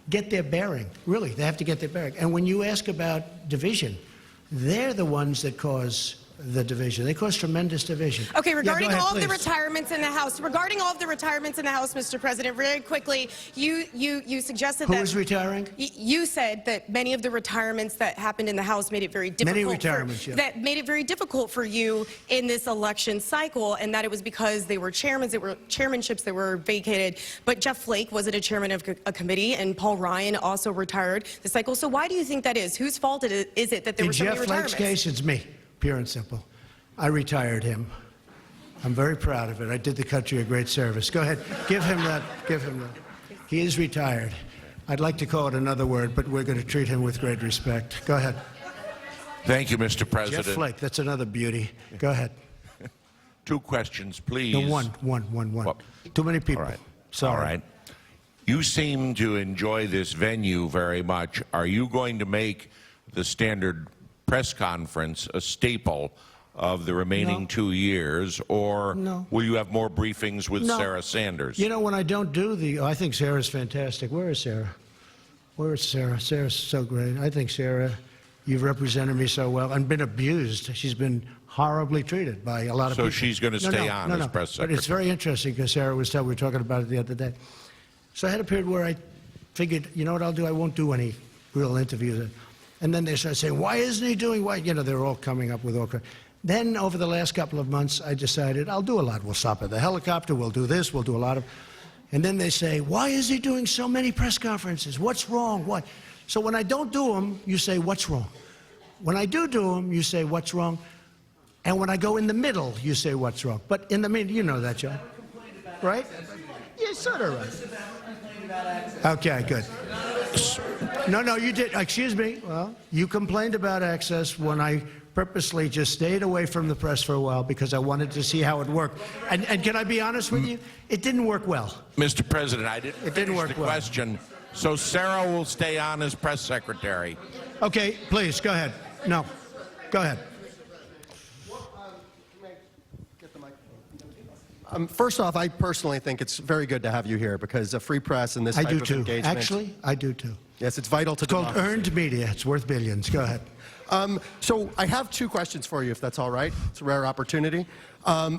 get their bearing. Really, they have to get their bearing. And when you ask about division, they're the ones that cause the division. They cause tremendous division. Okay, regarding Yeah, go ahead, all of the please. retirements in the House, Mr. President, very quickly, you suggested Who that... is retiring? You said that many of the retirements that happened in the House made it very difficult... Many retirements, yeah. That made it very difficult for you in this election cycle, and that it was because they were chairmanships that were vacated. But Jeff Flake wasn't a chairman of a committee, and Paul Ryan also retired the cycle. So why do you think that is? Whose fault is it that there were so many In Jeff Flake's retirements? case, it's me, pure and simple. I retired him. I'm very proud of it. I did the country a great service. Go ahead, give him that, give him that. He is retired. I'd like to call it another word, but we're going to treat him with great respect. Go ahead. Thank you, Mr. President. Jeff Flake, that's another beauty. Go ahead. 2 questions, please. No, one. Well, Too many people. all right. Sorry. All right. You seem to enjoy this venue very much. Are you going to make the standard press conference a staple of the remaining No. 2 years, or No. will you have more briefings with No. Sarah Sanders? You know, when I don't do I think Sarah's fantastic. Where is Sarah? Where is Sarah? Sarah's so great. I think, Sarah, you've represented me so well and been abused. She's been horribly treated by a lot of So people. she's going to stay on as press But it's secretary. very interesting because Sarah we were talking about it the other day. So I had a period where I figured, you know what I'll do? I won't do any real interviews. And then they started saying, why isn't he doing what? You know, they're all coming up with all kinds. Then over the last couple of months, I decided I'll do a lot. We'll stop at the helicopter. We'll do this. We'll do a lot of. And then they say, why is he doing so many press conferences? What's wrong? What? So when I don't do them, you say, what's wrong? When I do them, you say, what's wrong? And when I go in the middle, you say, what's wrong? But in the middle, you know that, John. Right? Yeah, sort of right. Okay, good. No, you did. Excuse me. Well, you complained about access when I purposely just stayed away from the press for a while because I wanted to see how it worked. And can I be honest with you? It didn't work well. Mr. President, I didn't It didn't finish work the well. question, so Sarah will stay on as press secretary. Okay, please, go ahead. No, go ahead. First off, I personally think it's very good to have you here because a free press and this I type do of too. engagement. Actually, I do too. Yes, it's vital to It's called democracy. earned media. It's worth billions. Go ahead. So I have two questions for you, if that's all right. It's a rare opportunity.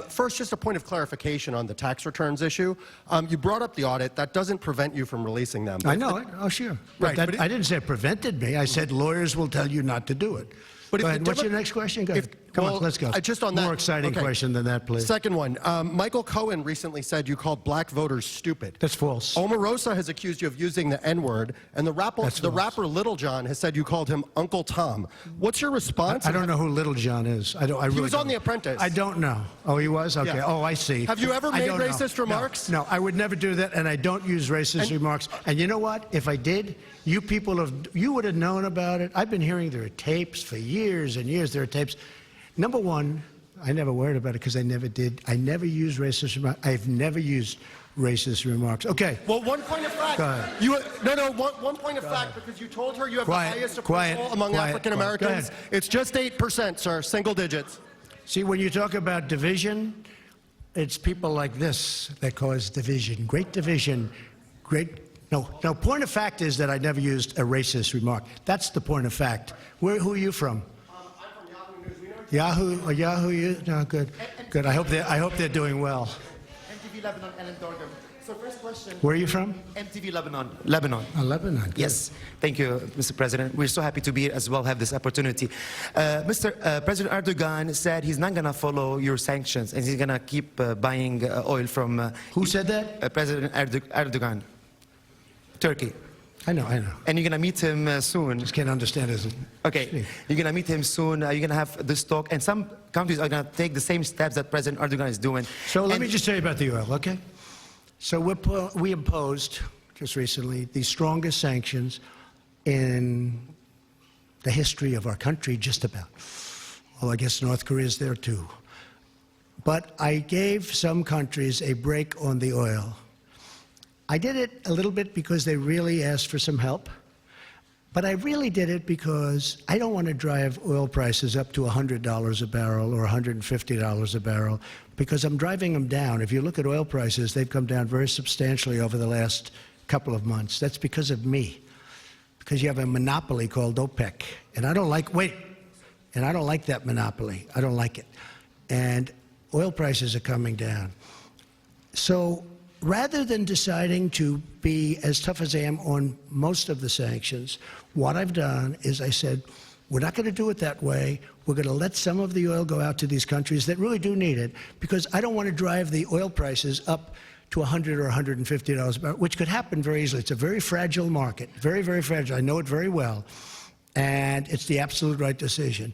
First, just a point of clarification on the tax returns issue. You brought up the audit. That doesn't prevent you from releasing them. I know it. Oh, sure. But Right, that, but it- I didn't say it prevented me. I said lawyers will tell you not to do it. But Go if ahead. the What's Demo- your next question? Go ahead. Come well, on, let's go. Just on that. More exciting okay. question than that, please. Second one. Michael Cohen recently said you called black voters stupid. That's false. Omarosa has accused you of using the N-word, and the rapper Little John has said you called him Uncle Tom. What's your response? I don't know who Little John is. I really He was on don't. The Apprentice. I don't know. Oh, he was? Okay. Yeah. Oh, I see. Have you ever I made don't know. racist remarks? No, I would never do that, and I don't use racist remarks. And you know what? If I did, you would have known about it. I've been hearing there are tapes for years and years. There are tapes. Number one, I never worried about it because I never did. I never used racist remarks. I've never used racist remarks. Okay. Well, one point of fact. Go ahead. One point of fact, because you told her you have Quiet, the highest quiet, approval among quiet, African quiet. Go Americans. ahead. It's just 8%, sir, single digits. See, when you talk about division, it's people like this that cause division. Great division. No, point of fact is that I never used a racist remark. That's the point of fact. Who are you from? Yahoo? No, good. Good. I hope they're doing well. MTV Lebanon, Ellen Dorgan. So first question. Where are you from? MTV Lebanon. Lebanon. Oh, Lebanon. Good. Yes. Thank you, Mr. President. We're so happy to be here as well, have this opportunity. President Erdogan said he's not going to follow your sanctions and he's going to keep buying oil from... Who said that? President Erdogan. Turkey. I know. And you're going to meet him soon. Just can't understand it. Okay. You're going to meet him soon. You're going to have this talk. And some countries are going to take the same steps that President Erdogan is doing. So let me just tell you about the oil, okay? So we imposed, just recently, the strongest sanctions in the history of our country, just about. Well, I guess North Korea's there too. But I gave some countries a break on the oil. I did it a little bit because they really asked for some help. But I really did it because I don't want to drive oil prices up to $100 a barrel or $150 a barrel, because I'm driving them down. If you look at oil prices, they've come down very substantially over the last couple of months. That's because of me, because you have a monopoly called OPEC. And I don't like that monopoly. I don't like it. And oil prices are coming down. So rather than deciding to be as tough as I am on most of the sanctions, what I've done is I said, we're not going to do it that way. We're going to let some of the oil go out to these countries that really do need it, because I don't want to drive the oil prices up to $100 or $150 a barrel, which could happen very easily. It's a very fragile market, very, very fragile. I know it very well. And it's the absolute right decision.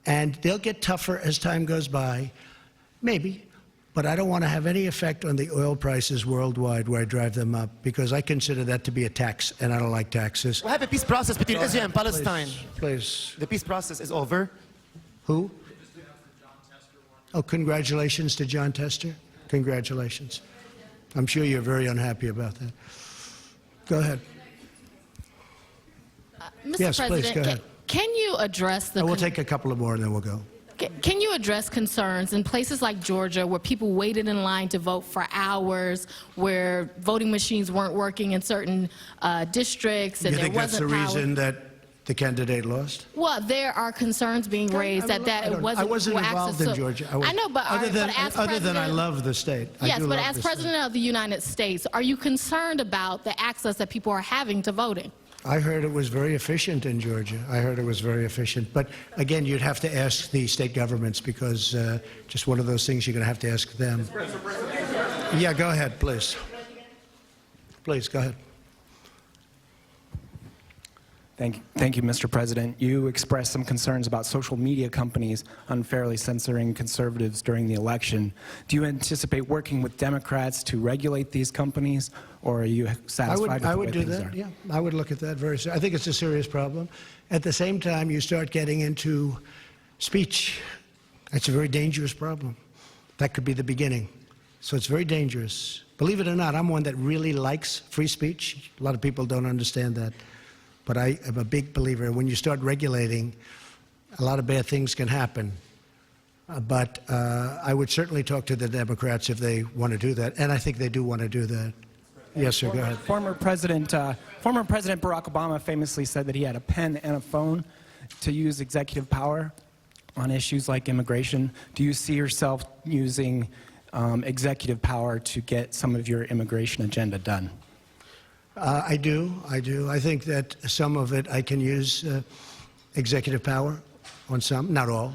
And they'll get tougher as time goes by, maybe. But I don't want to have any effect on the oil prices worldwide where I drive them up, because I consider that to be a tax, and I don't like taxes. We have a peace process between Israel and Palestine. Please. The peace process is over. Who? Oh, congratulations to John Tester. Congratulations. I'm sure you're very unhappy about that. Go ahead. Mr. Yes, President, please, go ahead. Can you address the... We'll take a couple of more and then we'll go. Can you address concerns in places like Georgia where people waited in line to vote for hours, where voting machines weren't working in certain districts, and You think there that's the wasn't power? reason that the candidate lost? Well, there are concerns being raised that it wasn't... I wasn't well, involved access in to- Georgia. I know, but other than as I president- love the state. I Yes, do but love as the state. President of the United States, are you concerned about the access that people are having to voting? I heard it was very efficient in Georgia. I heard it was very efficient. But again, you'd have to ask the state governments, because just one of those things you're going to have to ask them. Yeah, go ahead, please. Please, go ahead. Thank you, Mr. President. You expressed some concerns about social media companies unfairly censoring conservatives during the election. Do you anticipate working with Democrats to regulate these companies, or are you satisfied with I the would way do things that, are? yeah. I would look at that very seriously. I think it's a serious problem. At the same time, you start getting into Speech, that's a very dangerous problem. That could be the beginning. So it's very dangerous. Believe it or not, I'm one that really likes free speech. A lot of people don't understand that. But I am a big believer. When you start regulating, a lot of bad things can happen. But I would certainly talk to the Democrats if they want to do that. And I think they do want to do that. Yes, sir, go ahead. Former President Barack Obama famously said that he had a pen and a phone to use executive power on issues like immigration. Do you see yourself using executive power to get some of your immigration agenda done? I do. I think that some of it I can use executive power on some, not all.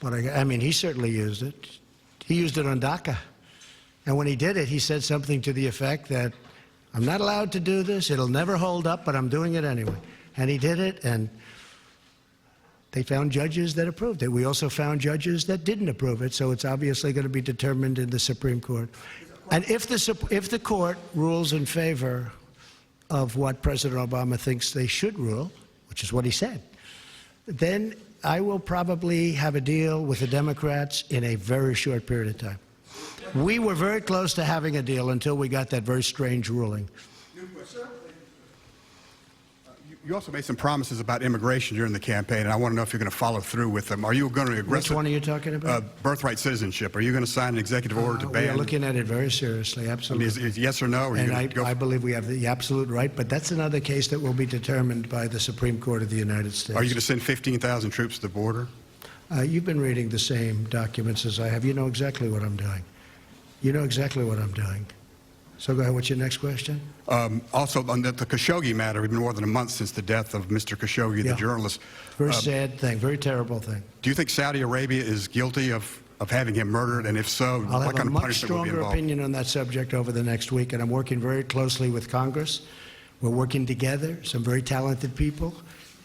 But I mean, he certainly used it. He used it on DACA. And when he did it, he said something to the effect that, I'm not allowed to do this, it'll never hold up, but I'm doing it anyway. And he did it, and they found judges that approved it. We also found judges that didn't approve it, so it's obviously going to be determined in the Supreme Court. And if the court rules in favor of what President Obama thinks they should rule, which is what he said, then I will probably have a deal with the Democrats in a very short period of time. We were very close to having a deal until we got that very strange ruling. You also made some promises about immigration during the campaign, and I want to know if you're going to follow through with them. Are you going to aggressive? Which one are you talking about? Birthright citizenship. Are you going to sign an executive order to ban? We are looking at it very seriously, absolutely. I mean, is yes or no? Or and I believe we have the absolute right, but that's another case that will be determined by the Supreme Court of the United States. Are you going to send 15,000 troops to the border? You've been reading the same documents as I have. You know exactly what I'm doing. You know exactly what I'm doing. So go ahead. What's your next question? Also, on the Khashoggi matter, we've been more than a month since the death of Mr. Khashoggi, the journalist. Very sad thing, very terrible thing. Do you think Saudi Arabia is guilty of having him murdered? And if so, I'll what have kind a of much punishment will be stronger involved? opinion on that subject over the next week, and I'm working very closely with Congress. We're working together, some very talented people,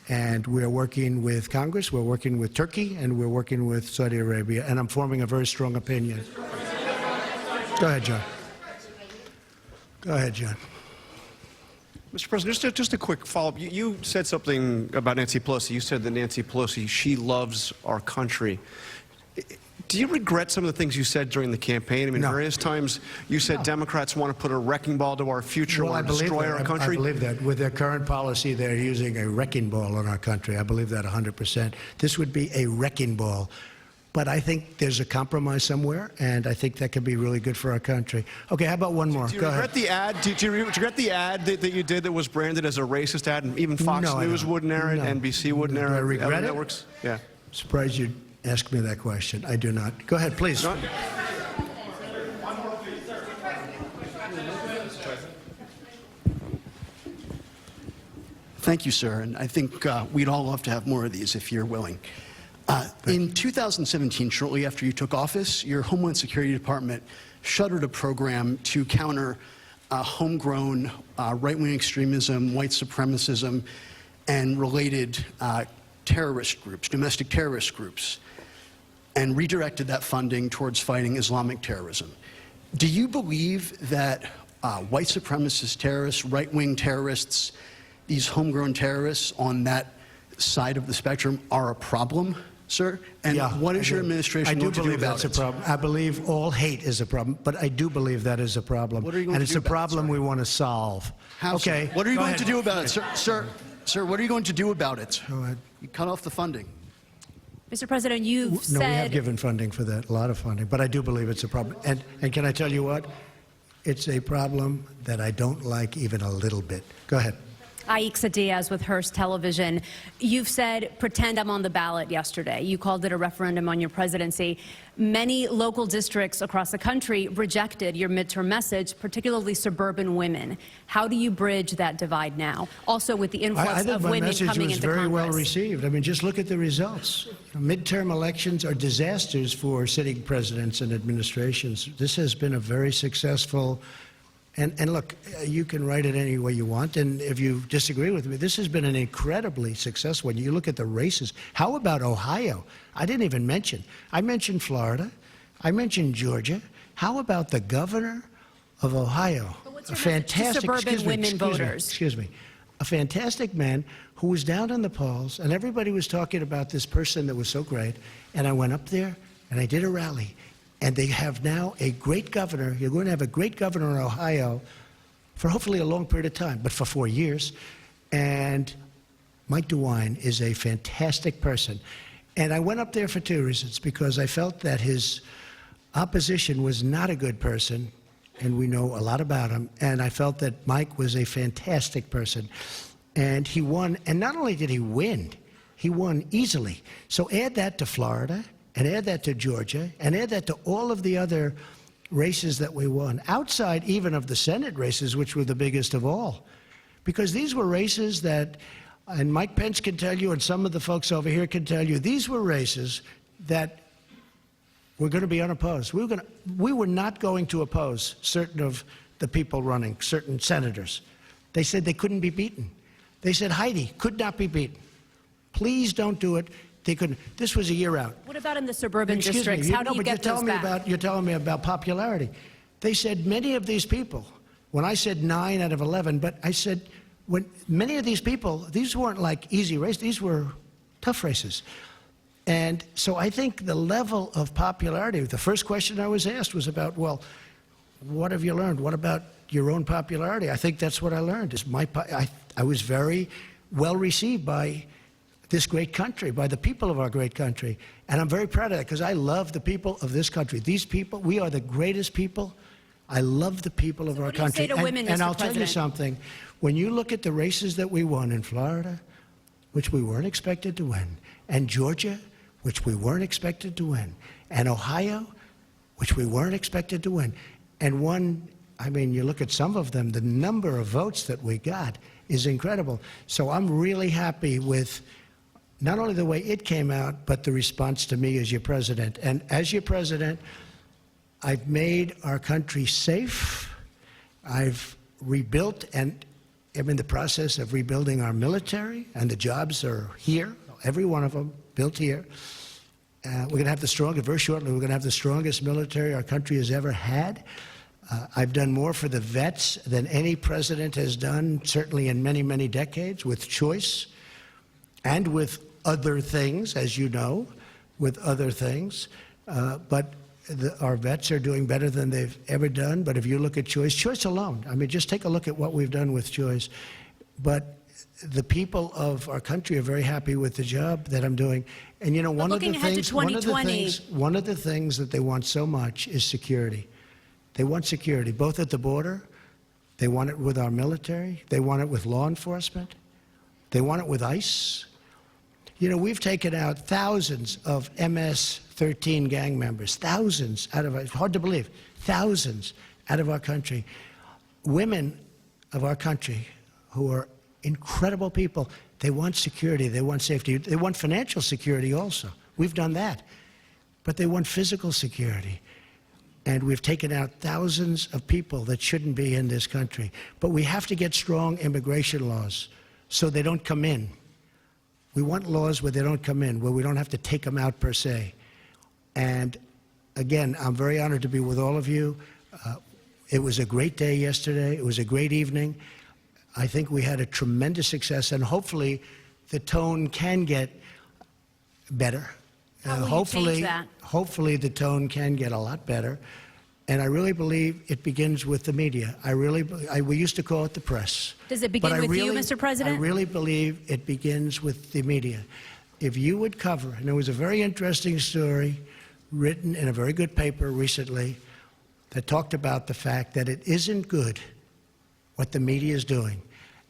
and we're working with Congress, we're working with Turkey, and we're working with Saudi Arabia, and I'm forming a very strong opinion. Go ahead, John. Go ahead, John. Mr. President, just a quick follow-up. You said something about Nancy Pelosi. You said that Nancy Pelosi, she loves our country. Do you regret some of the things you said during the campaign? I mean, various times you said Democrats want to put a wrecking ball to our future, want to destroy our country. I believe that. With their current policy, they're using a wrecking ball on our country. I believe that 100%. This would be a wrecking ball. But I think there's a compromise somewhere, and I think that could be really good for our country. Okay, how about one more? Do you regret the ad? Do you regret the ad that you did that was branded as a racist ad, and even Fox News wouldn't air it, NBC wouldn't air it? Do I regret it? Networks? Yeah. Surprised you'd ask me that question. I do not. Go ahead, please. Thank you, sir. And I think we'd all love to have more of these if you're willing. In 2017, shortly after you took office, your Homeland Security Department shuttered a program to counter homegrown right-wing extremism, white supremacism, and related terrorist groups, domestic terrorist groups, and redirected that funding towards fighting Islamic terrorism. Do you believe that white supremacist terrorists, right-wing terrorists, these homegrown terrorists on that side of the spectrum are a problem, sir? And what is your administration going to do about it? I do believe that's a problem. I believe all hate is a problem, but I do believe that is a problem. What are you going and to it's do a about it, problem sir? we want to solve. How, okay. Sir? What are you Go going ahead. to do about it, sir? Sir, what are you going to do about it? Go ahead. You cut off the funding. Mr. President, you've No, said... we have given funding for that, a lot of funding, but I do believe it's a problem. And can I tell you what? It's a problem that I don't like even a little bit. Go ahead. Aixa Diaz with Hearst Television. You've said, pretend I'm on the ballot yesterday. You called it a referendum on your presidency. Many local districts across the country rejected your midterm message, particularly suburban women. How do you bridge that divide now? Also with the influx of women coming into Congress. I think my message was very well received. I mean, just look at the results. Midterm elections are disasters for sitting presidents and administrations. This has been a very successful. And look, you can write it any way you want, and if you disagree with me, this has been an incredibly successful one. You look at the races. How about Ohio? I didn't even mention. I mentioned Florida. I mentioned Georgia. How about the governor of Ohio? But what's your fantastic, message to suburban women voters? Excuse me. a fantastic man who was down in the polls, and everybody was talking about this person that was so great. And I went up there and I did a rally. And they have now a great governor. You're going to have a great governor in Ohio for hopefully a long period of time, but for 4 years. And Mike DeWine is a fantastic person. And I went up there for two reasons, because I felt that his opposition was not a good person, and we know a lot about him, and I felt that Mike was a fantastic person. And he won, and not only did he win, he won easily. So add that to Florida, and add that to Georgia, and add that to all of the other races that we won, outside even of the Senate races, which were the biggest of all. Because these were races that, and Mike Pence can tell you, and some of the folks over here can tell you, these were races that were going to be unopposed. We were not going to oppose certain of the people running, certain senators. They said they couldn't be beaten. They said Heidi could not be beaten. Please don't do it. They couldn't. This was a year out. What about in the suburban Excuse districts? me, How do you get those back? You're telling me about popularity. They said many of these people, when I said 9 out of 11, but I said when many of these people, these weren't like easy races, these were tough races. And so I think the level of popularity, the first question I was asked was about, well, what have you learned? What about your own popularity? I think that's what I learned. Is I was very well received by this great country, by the people of our great country. And I'm very proud of that, because I love the people of this country. These people, we are the greatest people. I love the people of our country. What do you say to women, and Mr. I'll tell you something. When you look at the races that we won in Florida, which we weren't expected to win, and Georgia, which we weren't expected to win, and Ohio, which we weren't expected to win, and one, I mean, you look at some of them, the number of votes that we got is incredible. So I'm really happy with not only the way it came out, but the response to me as your president. And as your president, I've made our country safe. I've rebuilt, and I'm in the process of rebuilding our military, and the jobs are here, every one of them built here. We're going to have the strongest, very shortly, we're going to have the strongest military our country has ever had. I've done more for the vets than any president has done, certainly in many, many decades, with choice and with other things, as you know, with other things. But our vets are doing better than they've ever done. But if you look at choice alone, I mean, just take a look at what we've done with choice. But the people of our country are very happy with the job that I'm doing. And you know, one of the things that they want so much is security. They want security, both at the border. They want it with our military. They want it with law enforcement. They want it with ICE. You know, we've taken out thousands of MS-13 gang members, thousands out of, it's hard to believe, thousands out of our country. Women of our country who are incredible people, they want security, they want safety, they want financial security also. We've done that. But they want physical security. And we've taken out thousands of people that shouldn't be in this country. But we have to get strong immigration laws so they don't come in. We want laws where they don't come in, where we don't have to take them out per se. And again, I'm very honored to be with all of you. It was a great day yesterday. It was a great evening. I think we had a tremendous success, and hopefully the tone can get better. How will you change that? Hopefully the tone can get a lot better. And I really believe it begins with the media. We used to call it the press. Does it begin with you, Mr. President? I really believe it begins with the media. If you would cover, and there was a very interesting story written in a very good paper recently that talked about the fact that it isn't good what the media is doing,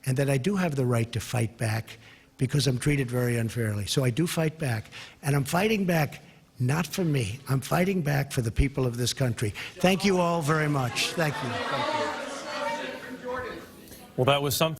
and that I do have the right to fight back because I'm treated very unfairly. So I do fight back, and I'm fighting back not for me. I'm fighting back for the people of this country. Thank you all very much. Thank you. Well, that was something.